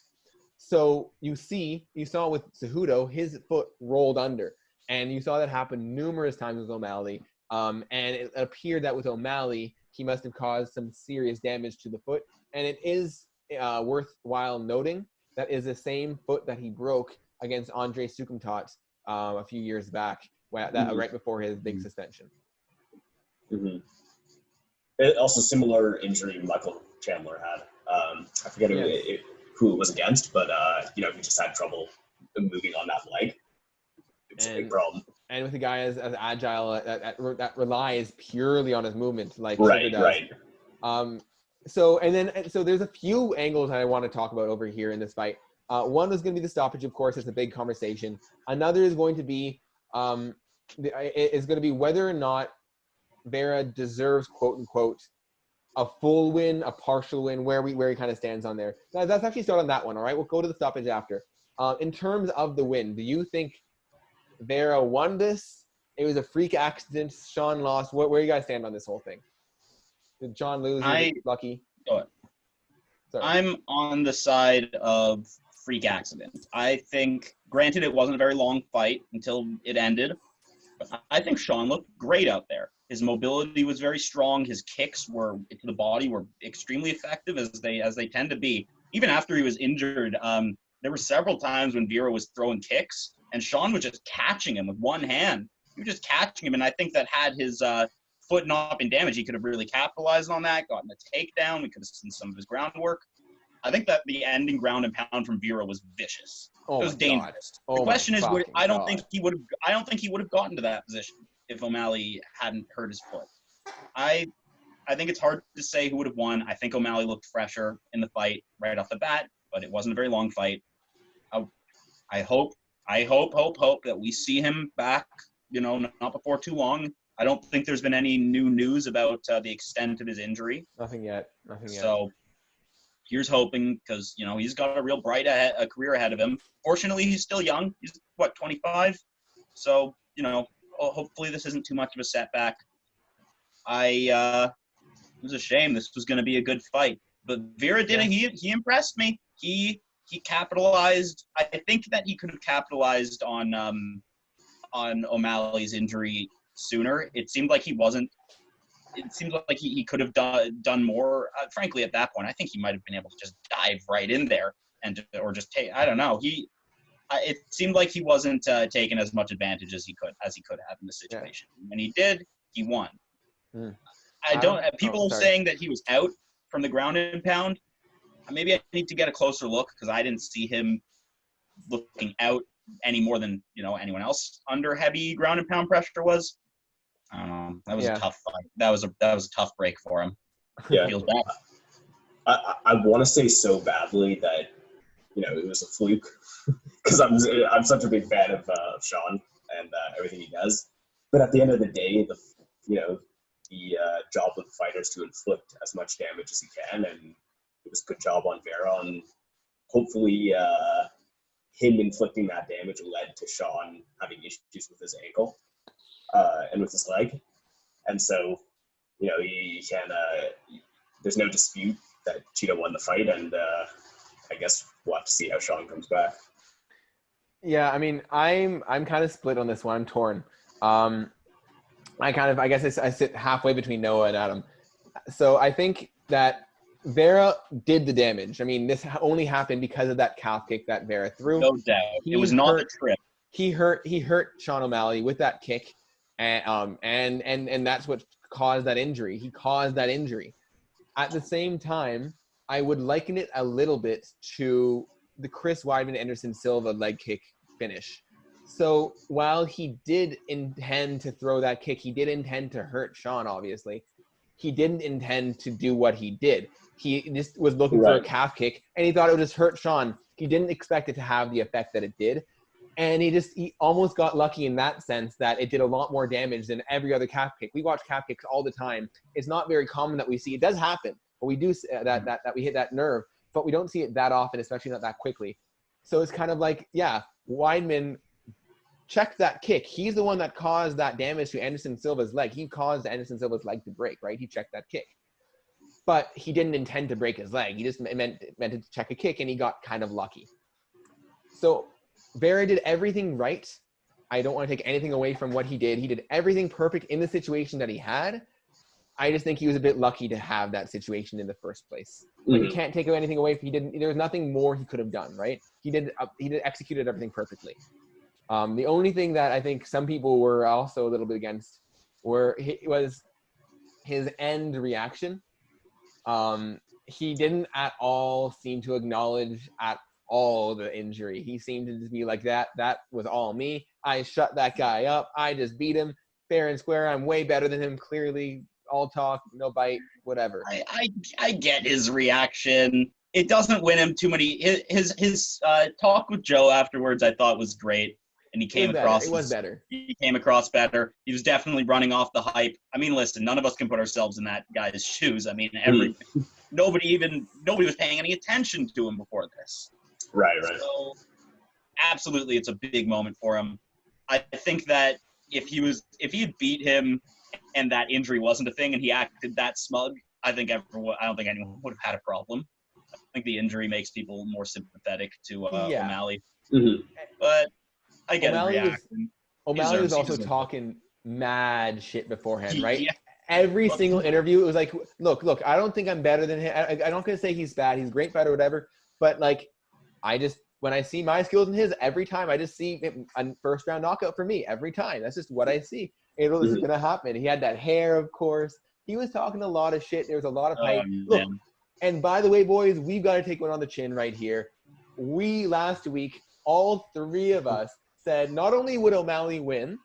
So you saw with Cejudo, his foot rolled under, and you saw that happen numerous times with O'Malley. And it appeared that with O'Malley, he must have caused some serious damage to the foot. And it is worthwhile noting that is the same foot that he broke against Andre Sukumtat a few years back, right before his big suspension. Mm-hmm. Also, similar injury Michael Chandler had. I forget who it was against, but he just had trouble moving on that leg. It's a big problem. And with a guy as agile that relies purely on his movement, like Sugar does. Right. So there's a few angles I want to talk about over here in this fight. One is going to be the stoppage, of course. It's a big conversation. Another is going to be whether or not Vera deserves, quote unquote, a full win, a partial win, where he kind of stands on there. Let's actually start on that one. All right, we'll go to the stoppage after. In terms of the win, do you think Vera won this? It was a freak accident. Sean lost. Where do you guys stand on this whole thing? Did John lose? Lucky? Go ahead. I'm on the side of freak accident. I think, granted, it wasn't a very long fight until it ended, but I think Sean looked great out there. His mobility was very strong. His kicks to the body were extremely effective, as they tend to be. Even after he was injured, there were several times when Vera was throwing kicks, and Sean was just catching him with one hand. He was just catching him, and I think that had his foot not been damaged, he could have really capitalized on that, gotten a takedown. We could have seen some of his groundwork. I think that the ending ground and pound from Vera was vicious. It was dangerous. The question is, I don't think he would have gotten to that position if O'Malley hadn't hurt his foot. I think it's hard to say who would have won. I think O'Malley looked fresher in the fight right off the bat, but it wasn't a very long fight. I hope that we see him back, not before too long. I don't think there's been any new news about the extent of his injury. Nothing yet. So here's hoping, because, he's got a real bright career ahead of him. Fortunately, he's still young. He's, 25? So, hopefully this isn't too much of a setback. It was a shame. This was going to be a good fight. But Vera did it. He impressed me. He capitalized. I think that he could have capitalized on O'Malley's injury sooner. It seemed like he wasn't. It seemed like he could have done more. Frankly, at that point, I think he might have been able to just dive right in there or just take. I don't know. It seemed like he wasn't taking as much advantage as he could have in the situation. Yeah. When he did, he won. People are saying that he was out from the ground and pound. Maybe I need to get a closer look, because I didn't see him looking out any more than anyone else under heavy ground and pound pressure was. I don't know. That was a tough fight. That was a tough break for him. Yeah, feels bad. I want to say so badly that it was a fluke, because I'm such a big fan of Sean and everything he does. But at the end of the day, the job of the fighter is to inflict as much damage as he can, and it was a good job on Vera, and hopefully him inflicting that damage led to Sean having issues with his ankle and with his leg, and so he can. There's no dispute that Chito won the fight, and I guess we'll have to see how Sean comes back. Yeah, I mean, I'm kind of split on this one. I'm torn. I guess I sit halfway between Noah and Adam. So I think that Vera did the damage. I mean, this only happened because of that calf kick that Vera threw. No doubt. It was not the trip. He hurt Sean O'Malley with that kick, and that's what caused that injury. He caused that injury. At the same time, I would liken it a little bit to the Chris Weidman-Anderson Silva leg kick finish. So while he did intend to throw that kick, he did intend to hurt Sean, obviously. He didn't intend to do what he did. He just was looking for a calf kick, and he thought it would just hurt Sean. He didn't expect it to have the effect that it did. And he almost got lucky in that sense that it did a lot more damage than every other calf kick. We watch calf kicks all the time. It's not very common that we see. It does happen, but we do that we hit that nerve, but we don't see it that often, especially not that quickly. So it's kind of like, yeah, Weidman checked that kick. He's the one that caused that damage to Anderson Silva's leg. He caused Anderson Silva's leg to break, right? He checked that kick. But he didn't intend to break his leg. He just meant to check a kick, and he got kind of lucky. So Vera did everything right. I don't want to take anything away from what he did. He did everything perfect in the situation that he had. I just think he was a bit lucky to have that situation in the first place. Like, you can't take anything away from there was nothing more he could have done, right? He executed everything perfectly. The only thing that I think some people were also a little bit against was his end reaction. He didn't at all seem to acknowledge at all the injury. He seemed to just be like, that was all me. I shut that guy up. I just beat him fair and square. I'm way better than him, clearly. All talk, no bite, whatever. I get his reaction. It doesn't win him too many. His talk with Joe afterwards, I thought, was great, and he came across. It was better. He came across better. He was definitely running off the hype. I mean, listen, none of us can put ourselves in that guy's shoes. I mean, nobody was paying any attention to him before this. Right. So, absolutely, it's a big moment for him. I think that if he had beat him and that injury wasn't a thing and he acted that smug, I don't think anyone would have had a problem. I think the injury makes people more sympathetic to O'Malley. Mm-hmm. But I get his reaction. O'Malley was also talking mad shit beforehand, right? Yeah. Every single interview, it was like, look, I don't think I'm better than him. I'm not going to say he's bad. He's a great fighter or whatever. But, like, when I see my skills in his, every time I just see a first-round knockout for me. Every time. That's just what I see. It was going to happen. He had that hair, of course. He was talking a lot of shit. There was a lot of hype. Look, and by the way, boys, we've got to take one on the chin right here. Last week, all three of us said not only would O'Malley win,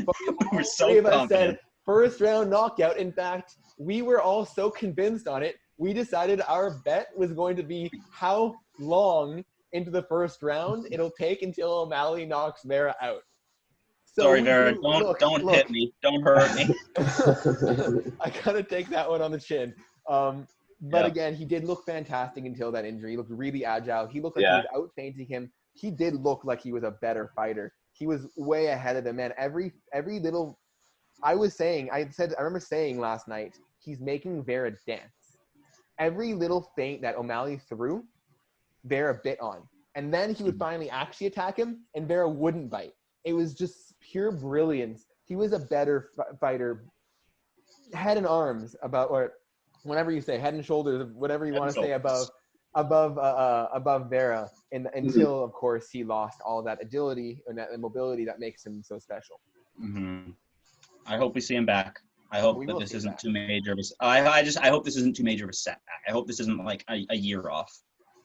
but we were so three of us confident. said first-round knockout. In fact, we were all so convinced on it, we decided our bet was going to be how long into the first round it'll take until O'Malley knocks Vera out. So sorry, Vera. Don't hit me. Don't hurt me. I gotta take that one on the chin. But again, he did look fantastic until that injury. He looked really agile. He looked like he was out-feinting him. He did look like he was a better fighter. He was way ahead of him, man. Every little – I remember saying last night, he's making Vera dance. Every little feint that O'Malley threw, Vera bit on. And then he would finally actually attack him, and Vera wouldn't bite. It was just pure brilliance. He was a better fighter, head and arms about, or whatever you say, head and shoulders, whatever you want to say above Vera, until of course he lost all that agility and that mobility that makes him so special. Mm-hmm. I hope we see him back. I hope that this isn't too major of a. I hope this isn't too major of a setback. I hope this isn't like a year off,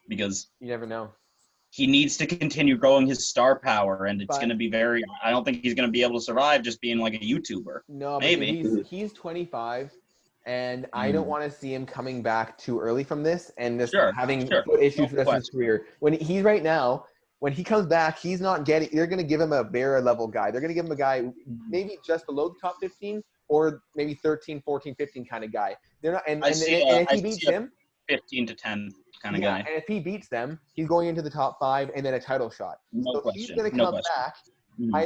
because you never know. He needs to continue growing his star power, and it's going to be very – I don't think he's going to be able to survive just being like a YouTuber. No, maybe. He's 25, and I don't want to see him coming back too early from this and just having foot issues for the rest of his career. When he's right now, when he comes back, he's not getting – they're going to give him a Vera level guy. They're going to give him a guy maybe just below the top 15 or maybe 13, 14, 15 kind of guy. They're not – and if he beats him – 15 to 10 kind of guy. And if he beats them, he's going into the top 5 and then a title shot. No question. He's going to come back. I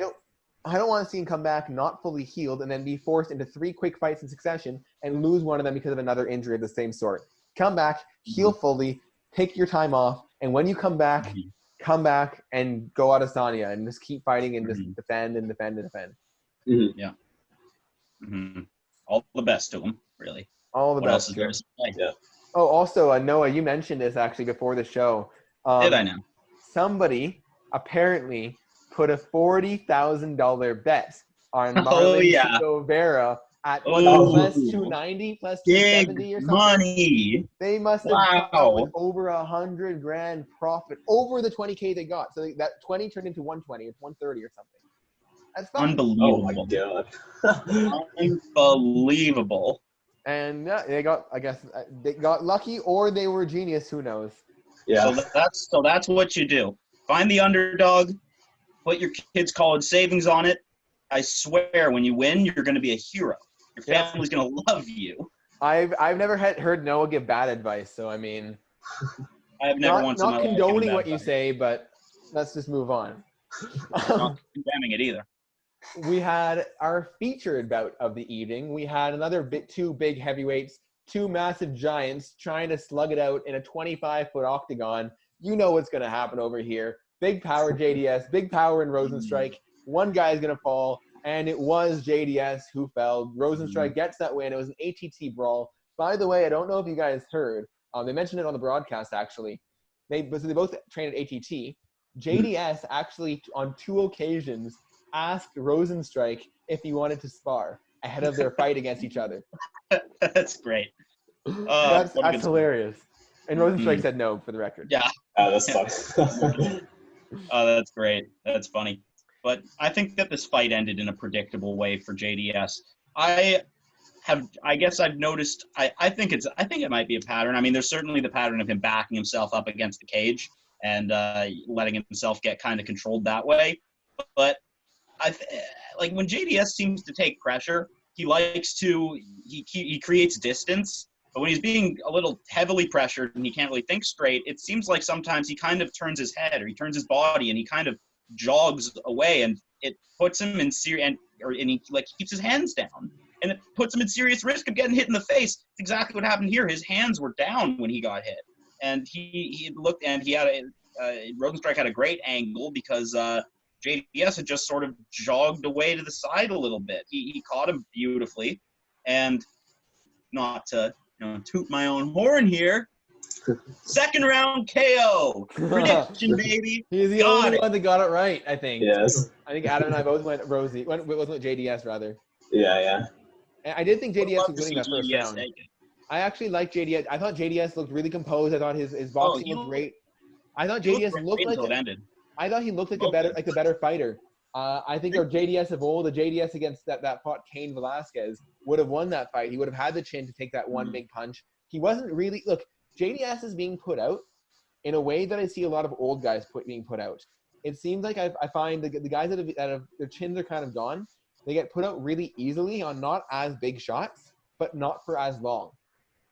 don't want to see him come back not fully healed and then be forced into 3 quick fights in succession and lose one of them because of another injury of the same sort. Come back, heal fully, take your time off, and when you come back and go out of Adesanya and just keep fighting and just defend and defend and defend. Yeah. All the best to him, really. All the what best. Else is there to say? Yeah. Oh, also, Noah, you mentioned this actually before the show. Did I now? Somebody apparently put a $40,000 bet on Chito Vera at plus 290, plus 270 or something. Money. They must have got over $100,000 profit over the 20K they got. So that 20 turned into 120 or 130 or something. That's fun. Unbelievable. Oh my god. Unbelievable. And they got lucky or they were genius. Who knows? Yeah. So that's what you do. Find the underdog. Put your kids' college savings on it. I swear, when you win, you're going to be a hero. Your family's going to love you. I've never heard Noah give bad advice, so I mean, I've never once in my life not condoning what you say, but let's just move on. Not condemning it either. We had our featured bout of the evening. We had two big heavyweights, 2 massive giants trying to slug it out in a 25-foot octagon. You know what's going to happen over here. Big power JDS, big power in Rosenstrike. One guy is going to fall, and it was JDS who fell. Rosenstrike gets that win. It was an ATT brawl. By the way, I don't know if you guys heard. They mentioned it on the broadcast, actually. They both trained at ATT. JDS actually, on 2 occasions, asked Rosenstrike if he wanted to spar ahead of their fight against each other. That's great. That's hilarious. And Rosenstrike said no, for the record. Yeah. Oh, that's fun. Oh, that's great. That's funny. But I think that this fight ended in a predictable way for JDS. I guess I've noticed. I think it might be a pattern. I mean, there's certainly the pattern of him backing himself up against the cage and letting himself get kind of controlled that way. But like when JDS seems to take pressure, he likes to he creates distance. But when he's being a little heavily pressured and he can't really think straight, it seems like sometimes he kind of turns his head or he turns his body and he kind of jogs away, and it puts him in and he keeps his hands down, and it puts him in serious risk of getting hit in the face. It's exactly what happened here. His hands were down when he got hit, and he looked, and he had Rosenstrike had a great angle because JDS had just sort of jogged away to the side a little bit. He caught him beautifully, and not to toot my own horn here. Second round KO. Prediction, baby. He's the only one that got it right, I think. Yes. I think Adam and I both went Rosie. Went JDS, rather. Yeah. And I did think JDS was winning that first round. I actually liked JDS. I thought JDS looked really composed. I thought his boxing looked great. I thought JDS looked like I thought he looked like a better fighter. I think our JDS of old, the JDS against that fought Cain Velasquez, would have won that fight. He would have had the chin to take that one big punch. He wasn't really – look, JDS is being put out in a way that I see a lot of old guys being put out. It seems like I find the guys that have their chins are kind of gone, they get put out really easily on not as big shots, but not for as long.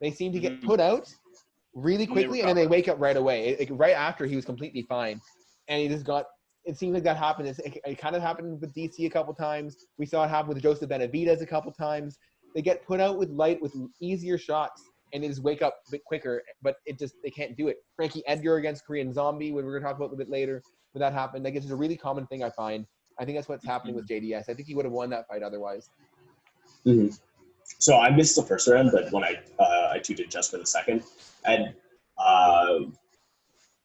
They seem to get put out really quickly, and then they wake up right away. Right after he was completely fine. And he just got – it seems like that happened. It kind of happened with DC a couple times. We saw it happen with Joseph Benavidez a couple times. They get put out with easier shots, and they just wake up a bit quicker, but they can't do it. Frankie Edgar against Korean Zombie, we're going to talk about a bit later, when that happened. Like, it's just a really common thing I find. I think that's what's happening with JDS. I think he would have won that fight otherwise. Mm-hmm. So I missed the first round, but when I tuned in just for the second, and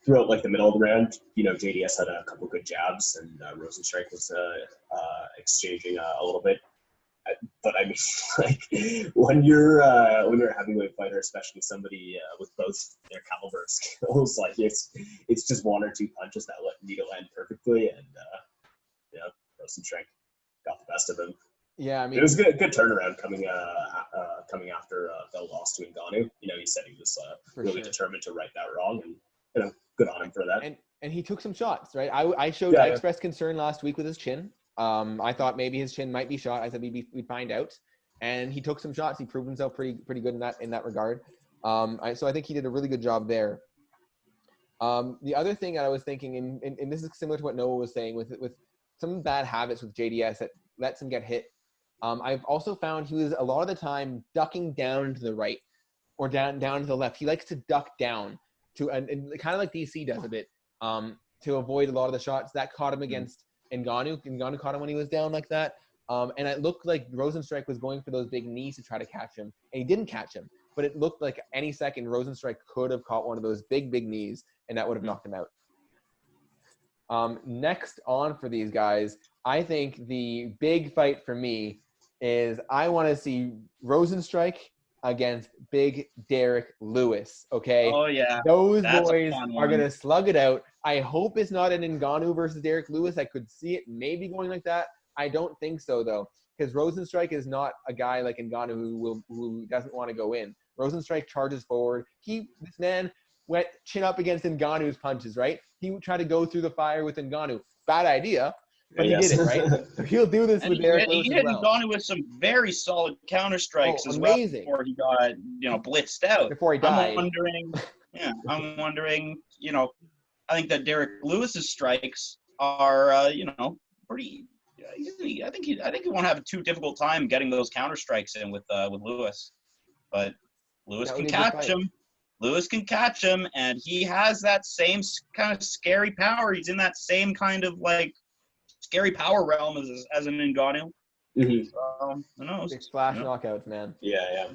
throughout like the middle of the round, JDS had a couple good jabs, and Rosenstrike was exchanging a little bit. But I mean, like when you're a heavyweight fighter, especially somebody with both their caliber of skills, like it's just one or two punches that need to land perfectly, and Rosenstrike got the best of him. Yeah, I mean, it was good turnaround coming after the loss to Ngannou. He said he was really determined to right that wrong, and good on him for that. And he took some shots, right? I Yeah. expressed concern last week with his chin. I thought maybe his chin might be shot. I said we'd find out. And he took some shots. He proved himself pretty good in that regard. So I think he did a really good job there. The other thing that I was thinking, and this is similar to what Noah was saying, with some bad habits with JDS that lets him get hit. I've also found he was a lot of the time ducking down to the right or down to the left. He likes to duck down and kind of like DC does a bit, to avoid a lot of the shots. That caught him against Ngannou. Ngannou caught him when he was down like that. And it looked like Rosenstrike was going for those big knees to try to catch him, and he didn't catch him. But it looked like any second Rosenstrike could have caught one of those big knees, and that would have knocked him out. Next on for these guys, I think the big fight for me is I want to see Rosenstrike against Big Derek Lewis. Okay. Oh yeah. Those boys are gonna slug it out. I hope it's not an Ngannou versus Derek Lewis. I could see it maybe going like that. I don't think so though, because Rosenstrike is not a guy like Ngannou who doesn't want to go in. Rosenstrike charges forward. This man went chin up against Ngannou's punches, right? He would try to go through the fire with Ngannou. Bad idea, but he did it, right? So he'll do this with Derek Lewis as well. He hit Ngannou with some very solid counter strikes as well before he got, blitzed out. Before he died. I'm wondering, I think that Derek Lewis's strikes are, pretty. I think he won't have a too difficult time getting those counter strikes in with Lewis, but Lewis can catch him. Lewis can catch him, and he has that same kind of scary power. He's in that same kind of scary power realm as an Ngannou. Mm-hmm. So, who knows? Big splash knockouts, man. Yeah.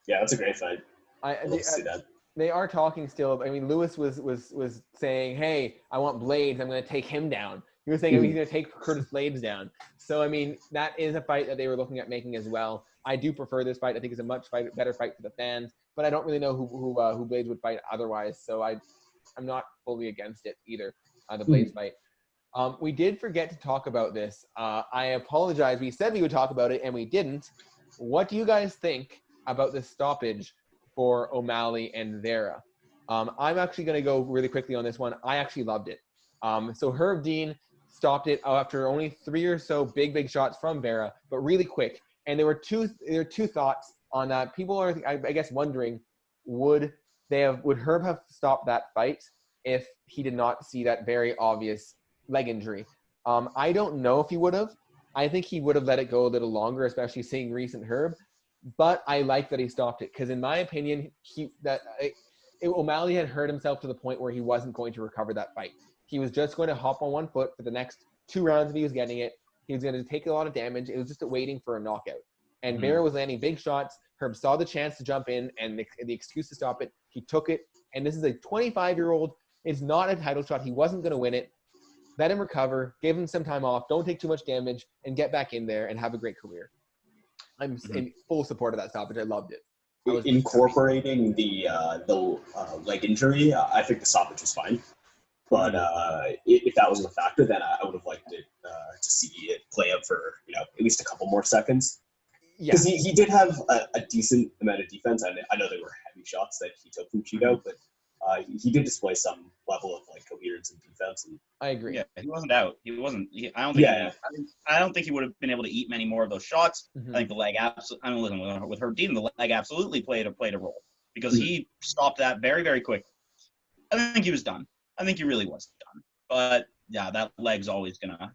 That's a great fight. See that. They are talking still. I mean, Lewis was saying, "Hey, I want Blades. I'm going to take him down." He was saying he's going to take Curtis Blades down. So, I mean, that is a fight that they were looking at making as well. I do prefer this fight. I think it's a much better fight for the fans. But I don't really know who Blades would fight otherwise. So I'm not fully against it either. The Blades fight. We did forget to talk about this. I apologize. We said we would talk about it and we didn't. What do you guys think about the stoppage for O'Malley and Vera? I'm actually going to go really quickly on this one. I actually loved it. So Herb Dean stopped it after only 3 or so big shots from Vera, but really quick. And there were two thoughts on that. People are, I guess, wondering, would Herb have stopped that fight if he did not see that very obvious leg injury? I don't know if he would have. I think he would have let it go a little longer, especially seeing recent Herb. But I like that he stopped it because, in my opinion, O'Malley had hurt himself to the point where he wasn't going to recover that fight. He was just going to hop on one foot for the next 2 rounds if he was getting it. He was going to take a lot of damage. It was just waiting for a knockout. And Vera was landing big shots. Herb saw the chance to jump in and the excuse to stop it. He took it. And this is a 25-year-old. It's not a title shot. He wasn't going to win it. Let him recover. Give him some time off. Don't take too much damage and get back in there and have a great career. I'm in full support of that stoppage. I loved it. Incorporating the leg injury, I think the stoppage was fine. But if that wasn't a factor, then I would have liked it to see it play out for at least a couple more seconds. Because he did have a decent amount of defense. I know they were heavy shots that he took from Chito, but he did display some level of coherence and defense. And I agree. Yeah, he wasn't out. He wasn't. I don't think he would have been able to eat many more of those shots. I think the leg with Herb Dean, the leg absolutely played a role because he stopped that very, very quickly. I think he was done. I think he really was done. But yeah, that leg's always gonna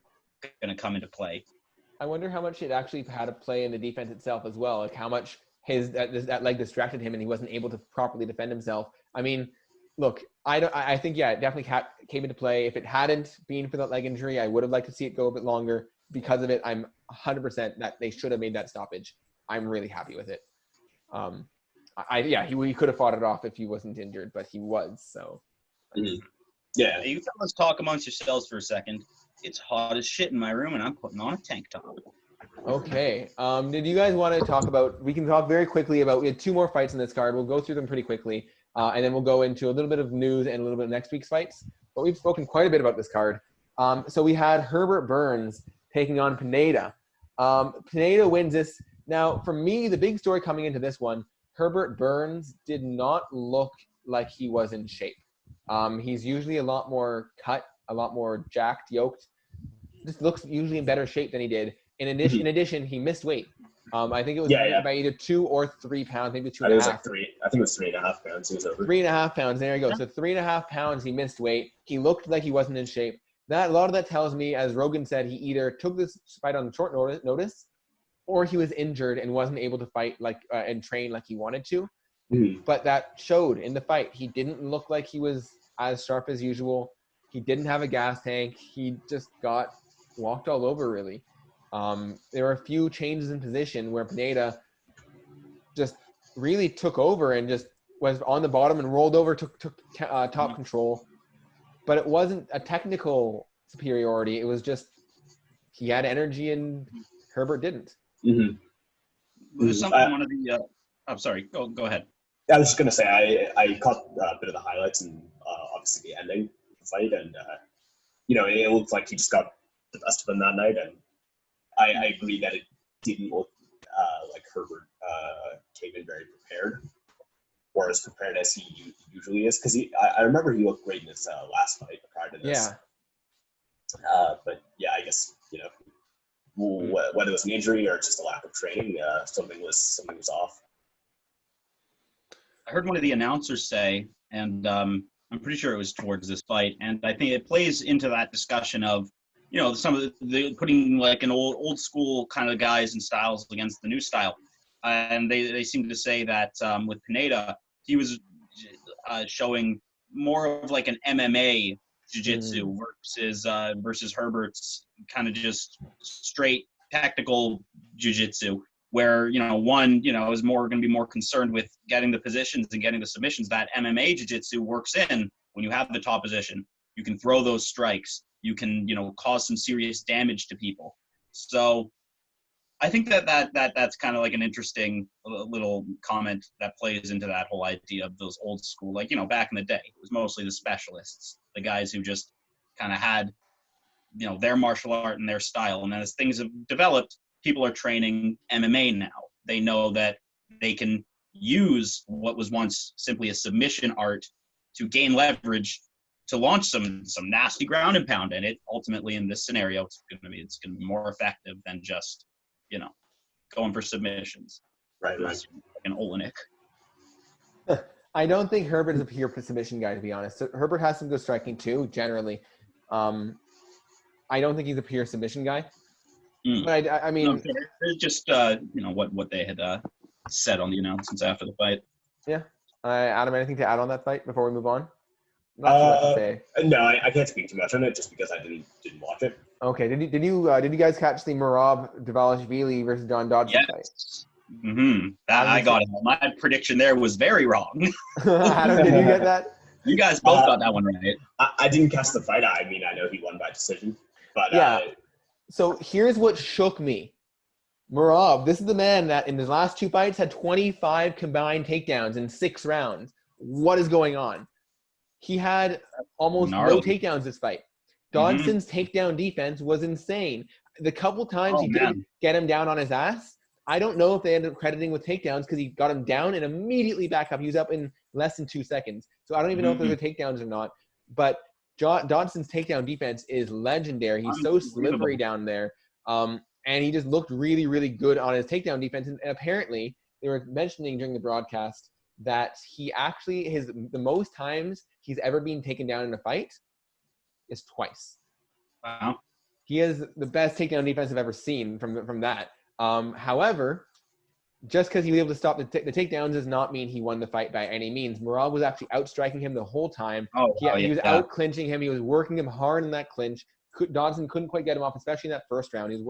come into play. I wonder how much it actually had to play in the defense itself as well. Like how much that leg distracted him and he wasn't able to properly defend himself. I mean, look, I think it definitely came into play. If it hadn't been for that leg injury, I would have liked to see it go a bit longer. Because of it, I'm 100% that they should have made that stoppage. I'm really happy with it. He could have fought it off if he wasn't injured, but he was. So. Yeah. You fellas talk amongst yourselves for a second. It's hot as shit in my room, and I'm putting on a tank top. Okay. Did you guys want to talk about – we can talk very quickly about – we had 2 more fights in this card. We'll go through them pretty quickly, and then we'll go into a little bit of news and a little bit of next week's fights. But we've spoken quite a bit about this card. So we had Herbert Burns taking on Pineda. Pineda wins this. Now, for me, the big story coming into this one, Herbert Burns did not look like he was in shape. He's usually a lot more cut, a lot more jacked, yoked. Just looks usually in better shape than he did. In addition, he missed weight. I think it was by either 2 or 3 pounds, maybe 2.5. I think it was like 3. I think it was 3.5 pounds. He was over 3.5 pounds. There you go. So 3.5 pounds. He missed weight. He looked like he wasn't in shape. A lot of that tells me, as Rogan said, he either took this fight on short notice, or he was injured and wasn't able to fight and train like he wanted to. But that showed in the fight. He didn't look like he was as sharp as usual. He didn't have a gas tank. He just got walked all over, really. There were a few changes in position where Pineda just really took over and just was on the bottom and rolled over, took top control. But it wasn't a technical superiority. It was just he had energy and Herbert didn't. There's something one of the I'm sorry, go ahead. I was just going to say, I caught a bit of the highlights and obviously the ending of the fight. And, it looked like he just got the best of him that night. And I agree that it didn't look like Herbert came in very prepared, or as prepared as he usually is. Because I remember he looked great in his last fight prior to this. Yeah. But, yeah, I guess, whether it was an injury or just a lack of training, something was off. I heard one of the announcers say, and I'm pretty sure it was towards this fight, and I think it plays into that discussion of, some of the putting like an old school kind of guys and styles against the new style. And they seem to say that with Pineda, he was showing more of like an MMA jiu-jitsu versus Herbert's kind of just straight tactical jiu-jitsu, where, one, is more going to be more concerned with getting the positions and getting the submissions. That MMA jiu-jitsu works in when you have the top position. You can throw those strikes. You can, cause some serious damage to people. So I think that's kind of like an interesting little comment that plays into that whole idea of those old school, like, back in the day, it was mostly the specialists, the guys who just kind of had, their martial art and their style. And as things have developed, people are training MMA now. They know that they can use what was once simply a submission art to gain leverage to launch some nasty ground and pound. And it ultimately, in this scenario, it's going to be more effective than just, going for submissions. Right. Like an Olenek. I don't think Herbert is a pure submission guy, to be honest. So Herbert has some good striking too, generally. I don't think he's a pure submission guy. But I mean, no, it's just what they had said on the announcements after the fight. Yeah, Adam, anything to add on that fight before we move on? Not too much to say. No, I can't speak too much on it just because I didn't watch it. Okay, did you guys catch the Merab Dvalishvili versus John Dodson fight? I got it. My prediction there was very wrong. Adam, did you get that? You guys both got that one right. I didn't catch the fight. I mean, I know he won by decision, but yeah. So here's what shook me. Merab, this is the man that in his last 2 fights had 25 combined takedowns in 6 rounds. What is going on? He had almost no takedowns this fight. Dodson's takedown defense was insane. The couple times did get him down on his ass, I don't know if they ended up crediting with takedowns because he got him down and immediately back up. He was up in less than 2 seconds. So I don't even know if those are takedowns or not. But Dodson's takedown defense is legendary. He's so slippery down there. And he just looked really, really good on his takedown defense. And apparently, they were mentioning during the broadcast that he actually, the most times he's ever been taken down in a fight is twice. Wow. He has the best takedown defense I've ever seen from that. However, just because he was able to stop the takedowns does not mean he won the fight by any means. Merab was actually outstriking him the whole time. He was out clinching him. He was working him hard in that clinch. Dodson couldn't quite get him off, especially in that first round. He was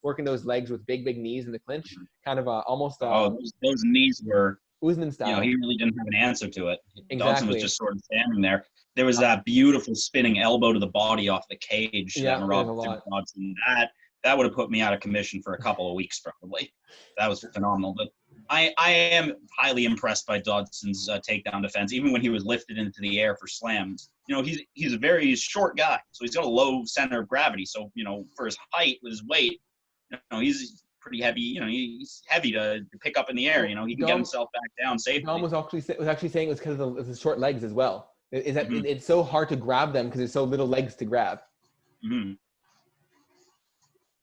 working those legs with big knees in the clinch, kind of almost. Those knees were Usman style. He really didn't have an answer to it. Exactly. Dodson was just sort of standing there. There was that beautiful spinning elbow to the body off the cage that Merab did Dodson. That would have put me out of commission for a couple of weeks probably. That was phenomenal. But I am highly impressed by Dodson's takedown defense, even when he was lifted into the air for slams. He's a very short guy, so he's got a low center of gravity. So, for his height, his weight, he's pretty heavy. He's heavy to pick up in the air. He can get himself back down safely. Dom was actually saying it was because of his short legs as well. is that it's so hard to grab them because there's so little legs to grab. Mm-hmm.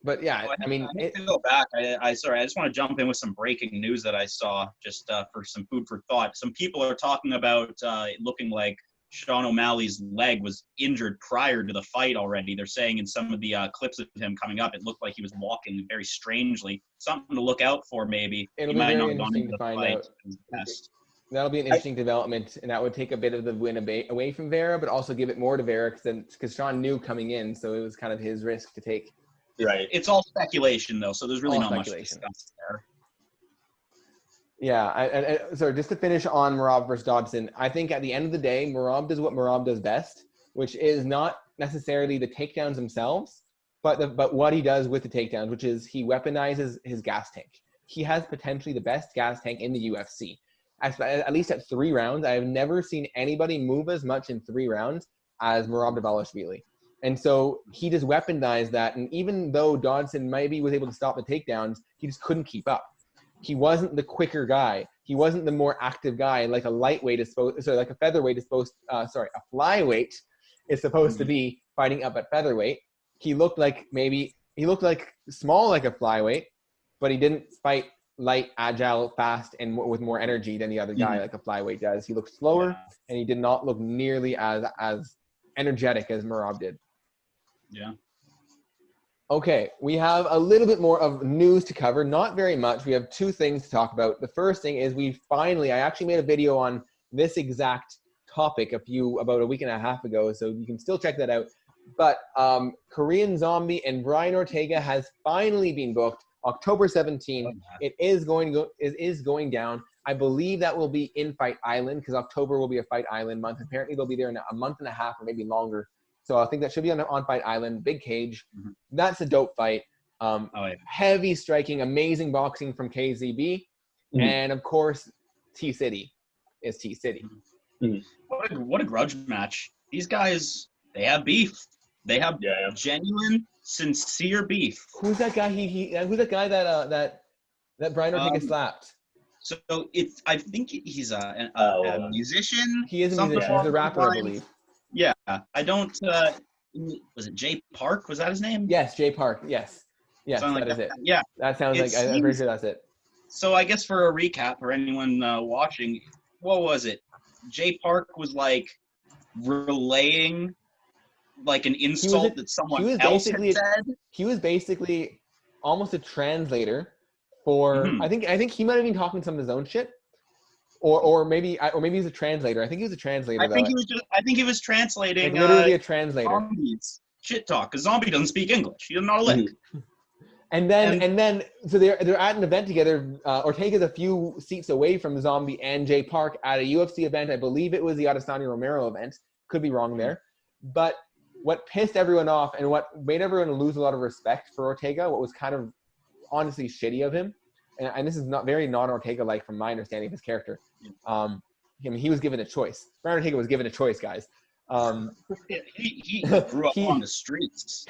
But yeah, I mean, I need to go back. I just want to jump in with some breaking news that I saw just for some food for thought. Some people are talking about it looking like Sean O'Malley's leg was injured prior to the fight already. They're saying in some of the clips of him coming up, it looked like he was walking very strangely. Something to look out for, maybe. It'll He be might very not have gone interesting into to the find fight out. his best. That'll be an interesting development, and that would take a bit of the win away from Vera, but also give it more to Vera because Sean knew coming in, so it was kind of his risk to take. Right. It's all speculation, though, so there's really not much to discuss there. Yeah, so just to finish on Merab versus Dodson, I think at the end of the day, Merab does what Merab does best, which is not necessarily the takedowns themselves, but what he does with the takedowns, which is he weaponizes his gas tank. He has potentially the best gas tank in the UFC. At least at 3 rounds, I have never seen anybody move as much in 3 rounds as Merab Dvalishvili. And so he just weaponized that. And even though Dodson maybe was able to stop the takedowns, he just couldn't keep up. He wasn't the quicker guy. He wasn't the more active guy like a lightweight is supposed, like a featherweight is supposed, a flyweight is supposed to be fighting up at featherweight. He looked like small like a flyweight, but he didn't fight light, agile, fast, and with more energy than the other guy like a flyweight does. He looked slower, and he did not look nearly as energetic as Merab did. Yeah. Okay, we have a little bit more of news to cover. Not very much. We have 2 things to talk about. The first thing is I actually made a video on this exact topic about a week and a half ago, so you can still check that out. But Korean Zombie and Brian Ortega has finally been booked. October 17th. It is going down. I believe that will be in Fight Island because October will be a Fight Island month. Apparently they'll be there in a month and a half or maybe longer. So I think that should be on Fight Island. Big cage. Mm-hmm. That's a dope fight. Heavy striking, amazing boxing from KZB. Mm-hmm. And of course, T-City is T-City. Mm-hmm. What a grudge match. These guys, they have beef. They have genuine, sincere beef. Who's that guy? Who's that guy that Brian Ortega slapped? So I think he's a musician. He is a musician. He's a rapper, I believe. Yeah, I don't. Was it Jay Park? Was that his name? Yes, Jay Park. Yes, that is it. Yeah, that sounds like I'm pretty sure that's it. So I guess for a recap for anyone watching, what was it? Jay Park was like relaying like an insult that someone else had said. He was basically almost a translator for. I think he might have been talking some of his own shit. Or maybe he's a translator. I think he was a translator. I think he was translating. Like literally a translator. Zombie's shit talk, because Zombie doesn't speak English. He doesn't know a lick. And then so they're at an event together. Ortega's a few seats away from Zombie and Jay Park at a UFC event. I believe it was the Adesanya Romero event. Could be wrong there. But what pissed everyone off and what made everyone lose a lot of respect for Ortega, what was kind of honestly shitty of him, and this is not very non-Ortega-like from my understanding of his character. He was given a choice. Brian Ortega was given a choice, guys. He grew up on the streets.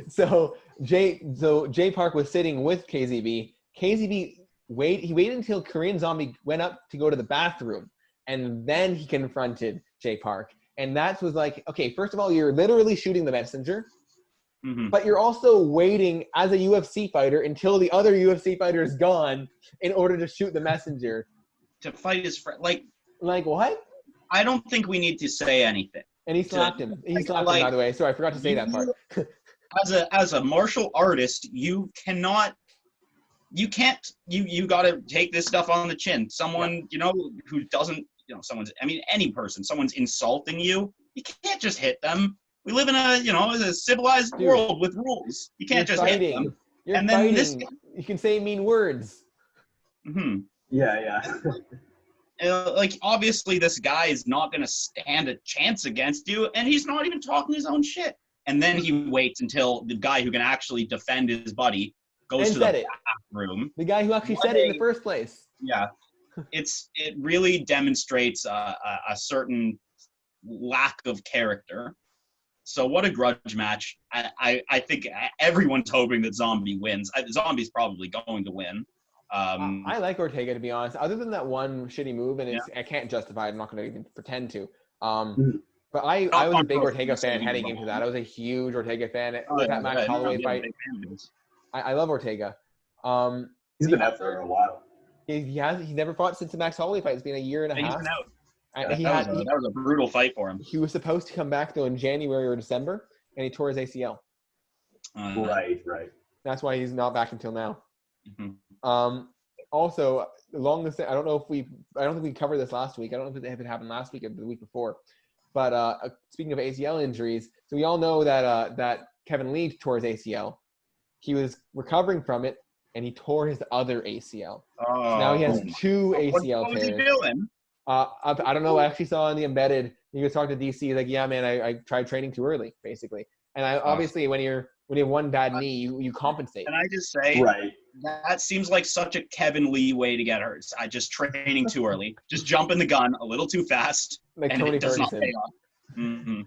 So Jay Park was sitting with KZB. KZB waited until Korean Zombie went up to go to the bathroom, and then he confronted Jay Park. And that was like, okay, first of all, you're literally shooting the messenger. Mm-hmm. But you're also waiting as a UFC fighter until the other UFC fighter is gone in order to shoot the messenger. To fight his friend. Like what? I don't think we need to say anything. And he slapped him. He slapped him, by the way. Sorry, I forgot to say that part. As a martial artist, you can't gotta take this stuff on the chin. Someone, who doesn't, any person, someone's insulting you, you can't just hit them. We live in a civilized world with rules. You can't just hit them. You're fighting. You can say mean words. Mm-hmm. Yeah. Like, obviously, this guy is not going to stand a chance against you, and he's not even talking his own shit. And then he waits until the guy who can actually defend his buddy goes to the bathroom. The guy who actually said it in the first place. Yeah. It really demonstrates a certain lack of character. So what a grudge match. I think everyone's hoping that Zombie wins. Zombie's probably going to win. I like Ortega, to be honest. Other than that one shitty move, and I can't justify it. I'm not going to even pretend to. But I was a big controversial, Ortega fan so heading into that. I was a huge Ortega fan Oh, with yeah, that Max right. Holloway I'm a fight. big fan of his. I love Ortega. He's been out for a while. He never fought since the Max Holloway fight. It's been a year and a half. He's been out. That was a brutal fight for him. He was supposed to come back though in January or December, and he tore his ACL. Right. That's why he's not back until now. Mm-hmm. Also, along the I don't think we covered this last week. I don't know if it happened last week or the week before. But speaking of ACL injuries, so we all know that Kevin Lee tore his ACL. He was recovering from it, and he tore his other ACL. Oh, so now he has two ACL what was tears. he doing? I don't know. I actually saw in the embedded. He was talking to DC like, yeah, man, I tried training too early, basically. And obviously when you have one bad knee, you compensate. Can I just say, that seems like such a Kevin Lee way to get hurt. I just training too early, just jumping the gun a little too fast, like and Tony it does Ferguson. not pay off. Mm-hmm.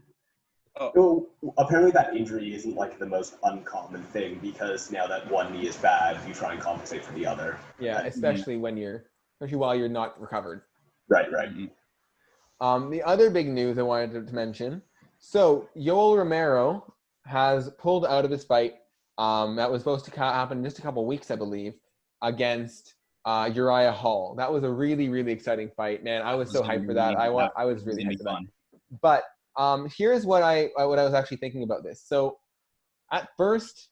So apparently that injury isn't like the most uncommon thing, because now that one knee is bad, you try and compensate for the other. Yeah, especially while you're not recovered. Right. The other big news I wanted to mention. So Yoel Romero has pulled out of his fight. That was supposed to happen in just a couple weeks, I believe, against Uriah Hall. That was a really, really exciting fight, man. I was so hyped for that. I was really hyped for that. But here's what I was actually thinking about this. So at first,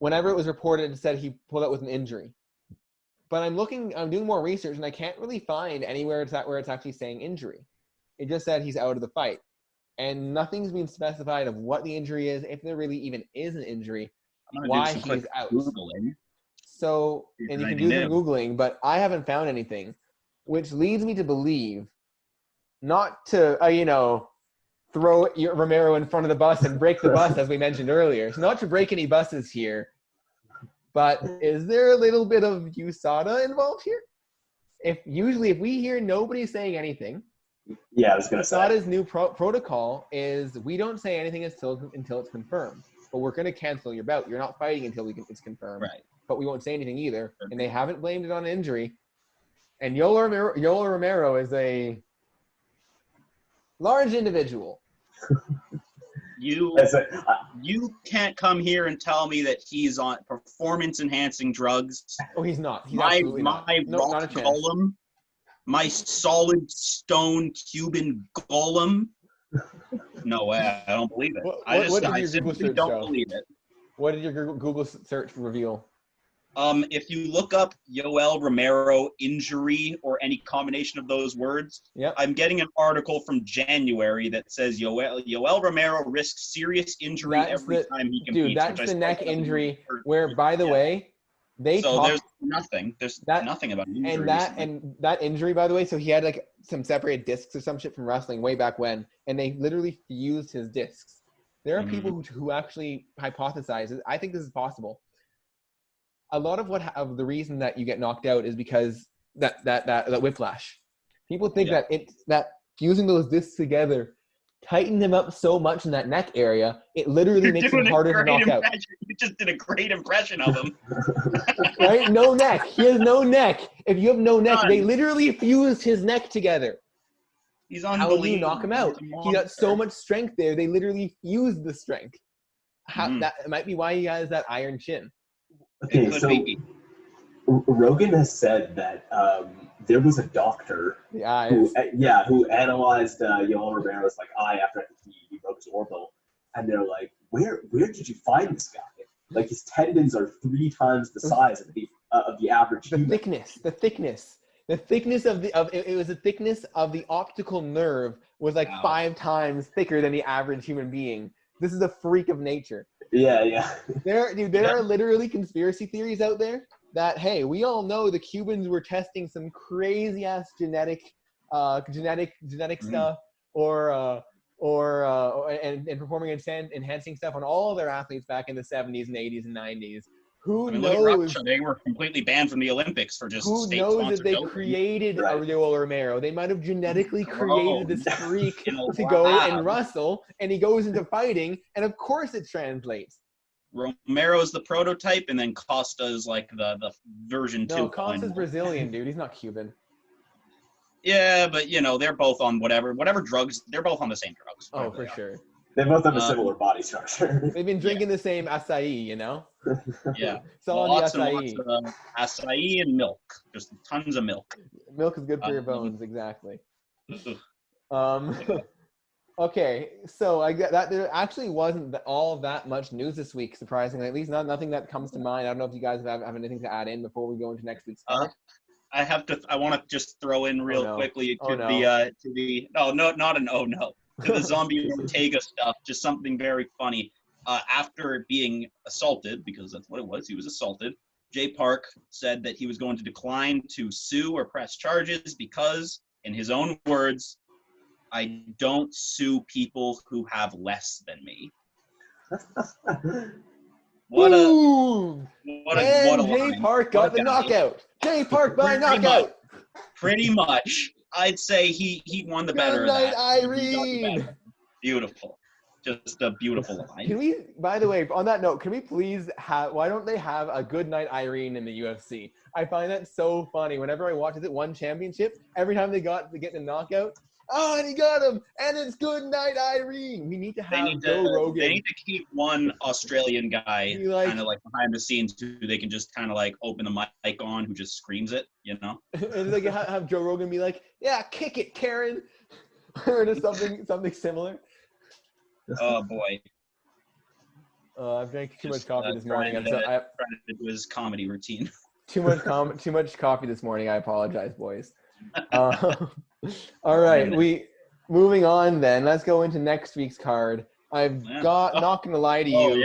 whenever it was reported, it said he pulled out with an injury. But I'm doing more research, and I can't really find anywhere where it's actually saying injury. It just said he's out of the fight. And nothing's been specified of what the injury is, if there really even is an injury, why he's out. Googling. So, and you can do some Googling, but I haven't found anything, which leads me to believe not to, throw Romero in front of the bus and break the bus, as we mentioned earlier. It's not to break any buses here, but is there a little bit of USADA involved here? If we hear nobody saying anything, yeah, I was gonna say USADA's new protocol is we don't say anything until it's confirmed. But we're gonna cancel your bout. You're not fighting until it's confirmed. Right. But we won't say anything either, and they haven't blamed it on injury. And Yoel Romero is a large individual. You can't come here and tell me that he's on performance-enhancing drugs. Oh, he's not. He's absolutely not. Not a chance. Golem, my solid stone Cuban golem. No way. I don't believe it. I simply don't believe it. What did your Google search reveal? If you look up Yoel Romero injury or any combination of those words, I'm getting an article from January that says Yoel Romero risks serious injury every time he competes. Dude, that's the neck injury where, by the way, there's nothing. There's nothing about injury. And that injury, by the way, so he had like some separated discs or some shit from wrestling way back when, and they literally fused his discs. There are people who actually hypothesize, I think this is possible. A lot of the reason that you get knocked out is because that whiplash. People think that fusing those discs together tightened him up so much in that neck area, it literally makes him harder to knock out. You just did a great impression of him. Right? No neck. He has no neck. If you have no neck, they literally fused his neck together. He's unbelievable. How do you knock him out? He got so much strength there. They literally fused the strength. That might be why he has that iron chin. Okay, so Rogan has said that there was a doctor who analyzed Yoel Romero's eye after I think he broke his orbital, and they're like, where did you find this guy? Like, his tendons are 3 times the size of the average human. The thickness of the thickness of the optical nerve was 5 times thicker than the average human being. This is a freak of nature. Yeah. There are literally conspiracy theories out there that, hey, we all know the Cubans were testing some crazy ass genetic stuff or performing enhancing stuff on all of their athletes back in the 70s and 80s and 90s. Who knows? They were completely banned from the Olympics for just Who knows if they created Yoel Romero? They might have genetically created this freak to go and wrestle, and he goes into fighting, and of course it translates. Romero's the prototype, and then Costa's the version 2. No, Costa's Brazilian, dude. He's not Cuban. Yeah, but they're both on whatever drugs. They're both on the same drugs. Oh, for sure. They both have a similar body structure. They've been drinking the same acai, Yeah. It's all on the Lots and acai. lots of acai and milk. Just tons of milk. Milk is good for your bones, exactly. ugh. Okay, so I get that there actually wasn't all that much news this week, surprisingly. At least nothing that comes to mind. I don't know if you guys have anything to add in before we go into next week's card. I want to just throw in real quickly to the Zombie Ortega stuff. Just something very funny. After being assaulted, because that's what it was, he was assaulted. Jay Park said that he was going to decline to sue or press charges because, in his own words, I don't sue people who have less than me. What a Jay Park got the knockout. Jay Park by knockout. Pretty much. I'd say he won the better of that. Irene. Beautiful. Just a beautiful line. Can we, by the way, on that note, can we please why don't they have a Good Night Irene in the UFC? I find that so funny. Whenever I watch it, one championship, every time they get a knockout, oh, and he got him, and it's Good Night Irene. We need to have Joe Rogan. They need to keep one Australian guy kind of like behind the scenes who they can just kind of like open the mic on, who just screams it, And like have Joe Rogan be like, "Yeah, kick it, Karen," or just something similar. Oh boy. I've drank too much coffee this morning. I'm trying to do his comedy routine. Too much coffee this morning. I apologize, boys. All right, moving on then. Let's go into next week's card. Not gonna lie to you.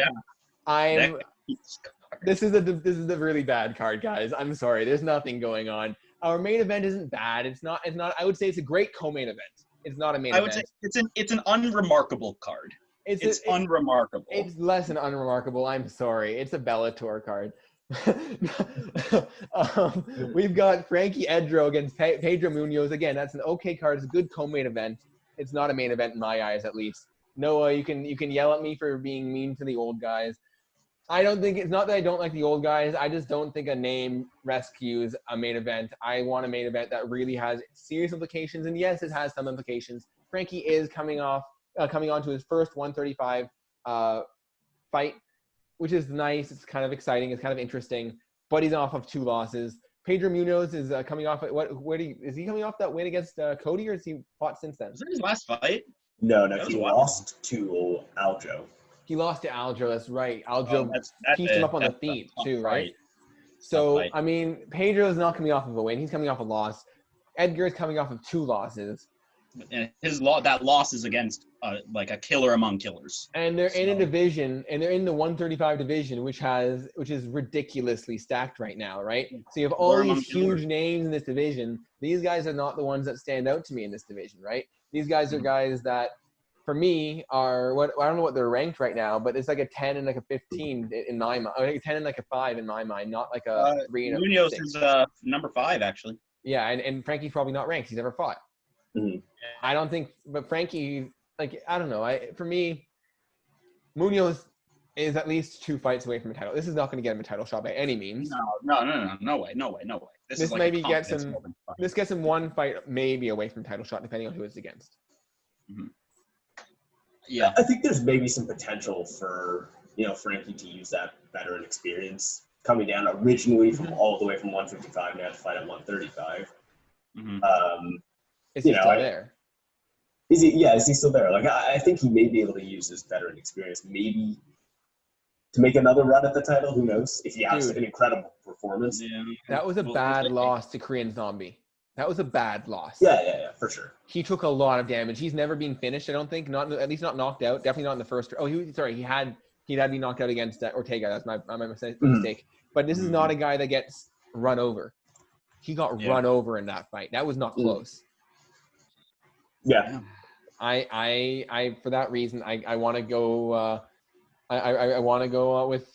Yeah. This is a really bad card, guys. I'm sorry. There's nothing going on. Our main event isn't bad. It's not. I would say it's a great co-main event. It's not a main event. I would say it's an unremarkable card. It's unremarkable. It's less than unremarkable. I'm sorry. It's a Bellator card. We've got Frankie Edro against Pedro Munoz. Again, that's an okay card. It's a good co-main event. It's not a main event in my eyes, at least. Noah, you can yell at me for being mean to the old guys. It's not that I don't like the old guys. I just don't think a name rescues a main event. I want a main event that really has serious implications. And yes, it has some implications. Frankie is coming on to his first 135 fight, which is nice. It's kind of exciting. It's kind of interesting. But he's off of 2 losses. Pedro Munoz is coming off. Is he coming off that win against Cody, or has he fought since then? Was that his last fight? No, he lost to Aljo. He lost to Aljo. That's right. Aljo pieced him up on the feet too, right? So I mean, Pedro's not coming off of a win. He's coming off a loss. Edgar's coming off of 2 losses. And that loss is against like a killer among killers. And they're in a division, and they're in the 135 division, which is ridiculously stacked right now, right? So you have all these huge names in this division. These guys are not the ones that stand out to me in this division, right? These guys are guys that, for me, are I don't know what they're ranked right now, but it's like a 10 and like a 15 in my mind, or like a 10 and like a 5 in my mind, not like a 3 and a 6. Munoz is number 5 actually. Yeah, and Frankie's probably not ranked. He's never fought. Mm-hmm. I don't think, but Frankie, I don't know. For me, Munoz is at least 2 fights away from a title. This is not going to get him a title shot by any means. No way. This maybe gets him. This gets him 1 fight maybe away from a title shot, depending on who it's against. Mm-hmm. Yeah, I think there's maybe some potential for Frankie to use that veteran experience coming down originally from all the way from 155 now to fight at 135. Mm-hmm. Is he still there? Is he? Yeah, is he still there? Like, I think he may be able to use his veteran experience maybe to make another run at the title. Who knows? If he has an incredible performance. Yeah. That was a bad loss to Korean Zombie. That was a bad loss. Yeah, for sure. He took a lot of damage. He's never been finished, I don't think. At least not knocked out. Definitely not in the first. Oh, he had been knocked out against Ortega. That's my mistake. Mm-hmm. But this is not a guy that gets run over. He got run over in that fight. That was not close. Yeah. I for that reason I want to go. I want to go with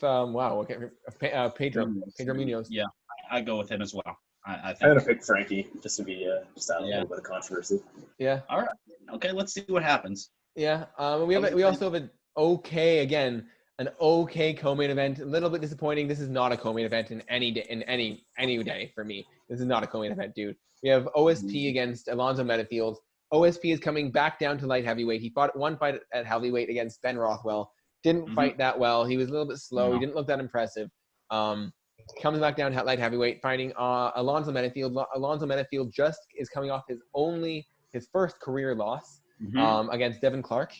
Pedro Munoz. Yeah, I go with him as well. I think I'm gonna pick Frankie just to be just out a little bit of controversy. Yeah. All right. Okay. Let's see what happens. Yeah. We also have an okay co-main event. A little bit disappointing. This is not a co-main event in any day for me. This is not a co-main event, dude. We have OSP against Alonzo Metafield. OSP is coming back down to light heavyweight. He fought one fight at heavyweight against Ben Rothwell. Didn't fight that well. He was a little bit slow. He didn't look that impressive. Comes back down to light heavyweight, fighting Alonzo Metafield. Alonzo Metafield just is coming off his first career loss against Devin Clark.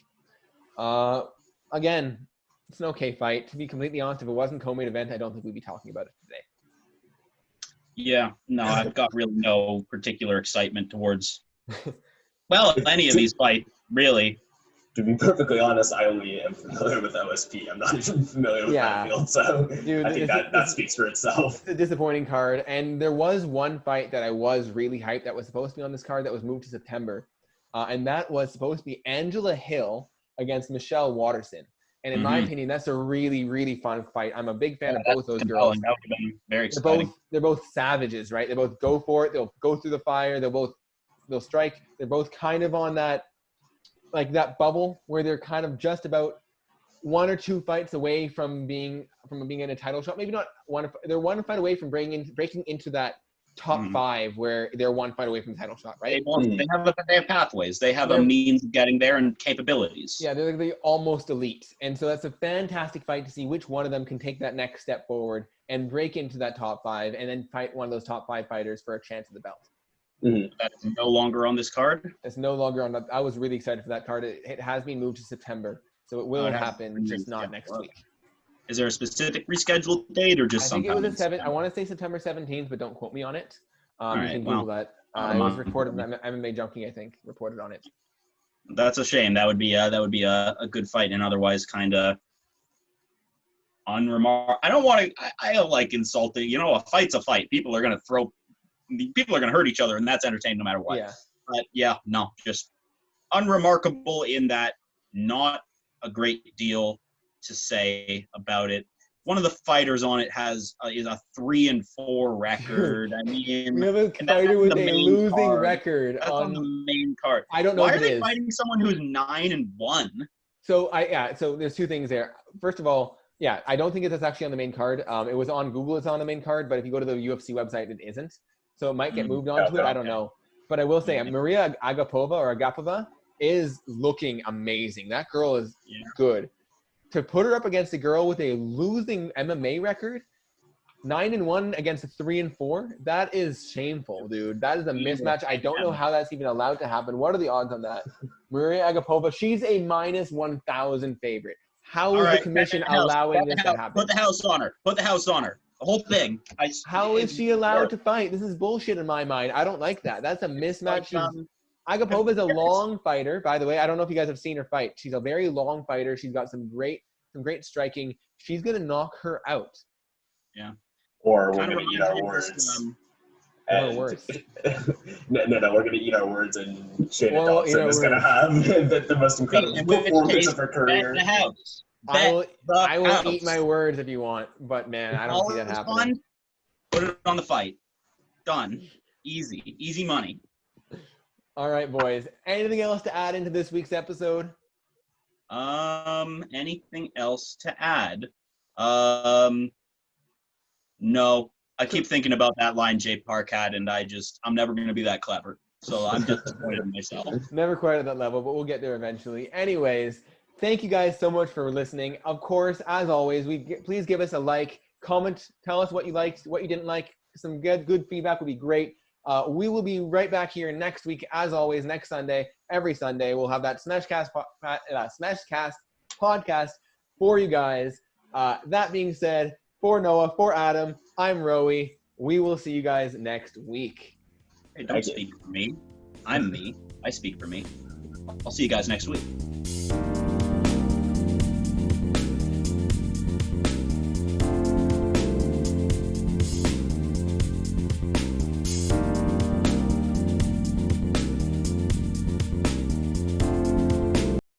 Again, it's an okay fight. To be completely honest, if it wasn't co-main event, I don't think we'd be talking about it today. Yeah, no, I've got really no particular excitement towards, well, any of these fights, really. To be perfectly honest, I only am familiar with OSP. I'm not even familiar with Metafield, so dude, I think that speaks for itself. It's a disappointing card, and there was one fight that I was really hyped that was supposed to be on this card that was moved to September, and that was supposed to be Angela Hill against Michelle Watterson. And in my opinion, that's a really, really fun fight. I'm a big fan of both those girls. That would have been very exciting. They're both savages, right? They both go for it. They'll go through the fire. They'll strike. They're both kind of on that, like that bubble where they're kind of just about one or two fights away from being in a title shot. Maybe not one. They're one fight away from breaking into that top five where they're one fight away from the title shot, right? They have pathways. They have a means of getting there and capabilities. Yeah, they're almost elite. And so that's a fantastic fight to see which one of them can take that next step forward and break into that top five and then fight one of those top five fighters for a chance at the belt. That is no longer on this card? It's no longer on. I was really excited for that card. It has been moved to September, so it will happen, just not next week. Is there a specific rescheduled date or just something? I think it was I want to say September 17th, but don't quote me on it. You can Google that. It was reported. MMA Junkie, I think, reported on it. That's a shame. That would be a good fight, and otherwise kind of unremarkable. I don't want to. I don't like insulting. You know, a fight's a fight. People are gonna hurt each other, and that's entertaining no matter what. Yeah. But yeah, no, just unremarkable in that. Not a great deal to say about it. One of the fighters on it is a 3-4 record. I mean, we have a fighter with a losing record on the main card. I don't know. Why are they fighting someone who's 9-1? So there's two things there. First of all, I don't think that's actually on the main card. It was on Google. It's on the main card, but if you go to the UFC website, it isn't. So it might get moved onto it. I don't know. But I will say, Maria Agapova is looking amazing. That girl is good. To put her up against a girl with a losing MMA record, 9-1 against a 3-4, that is shameful, dude. That is a mismatch. I don't know how that's even allowed to happen. What are the odds on that? Maria Agapova, she's a -1,000 favorite. How is the commission allowing this to happen? Put the house on her. Put the house on her. The whole thing. How is she allowed to fight? This is bullshit in my mind. I don't like that. That's a mismatch. Agapova is a long fighter, by the way. I don't know if you guys have seen her fight. She's a very long fighter. She's got some great striking. She's gonna knock her out. Yeah. Or we're gonna eat our words. Or worse. No, we're gonna eat our words, and Shayna Dawson is gonna have the most incredible performance of her career. I will eat my words if you want, but man, I don't see that happening. Put it on the fight. Done. Easy money. All right, boys. Anything else to add into this week's episode? Anything else to add? No. I keep thinking about that line Jay Park had, and I'm never going to be that clever. So I'm just disappointed in myself. Never quite at that level, but we'll get there eventually. Anyways, thank you guys so much for listening. Of course, as always, please give us a like, comment, tell us what you liked, what you didn't like. Some good feedback would be great. We will be right back here next week, as always, next Sunday. Every Sunday, we'll have that Smeshcast podcast for you guys. That being said, for Noah, for Adam, I'm Rowie. We will see you guys next week. Hey, don't speak for me. I'm me. I speak for me. I'll see you guys next week.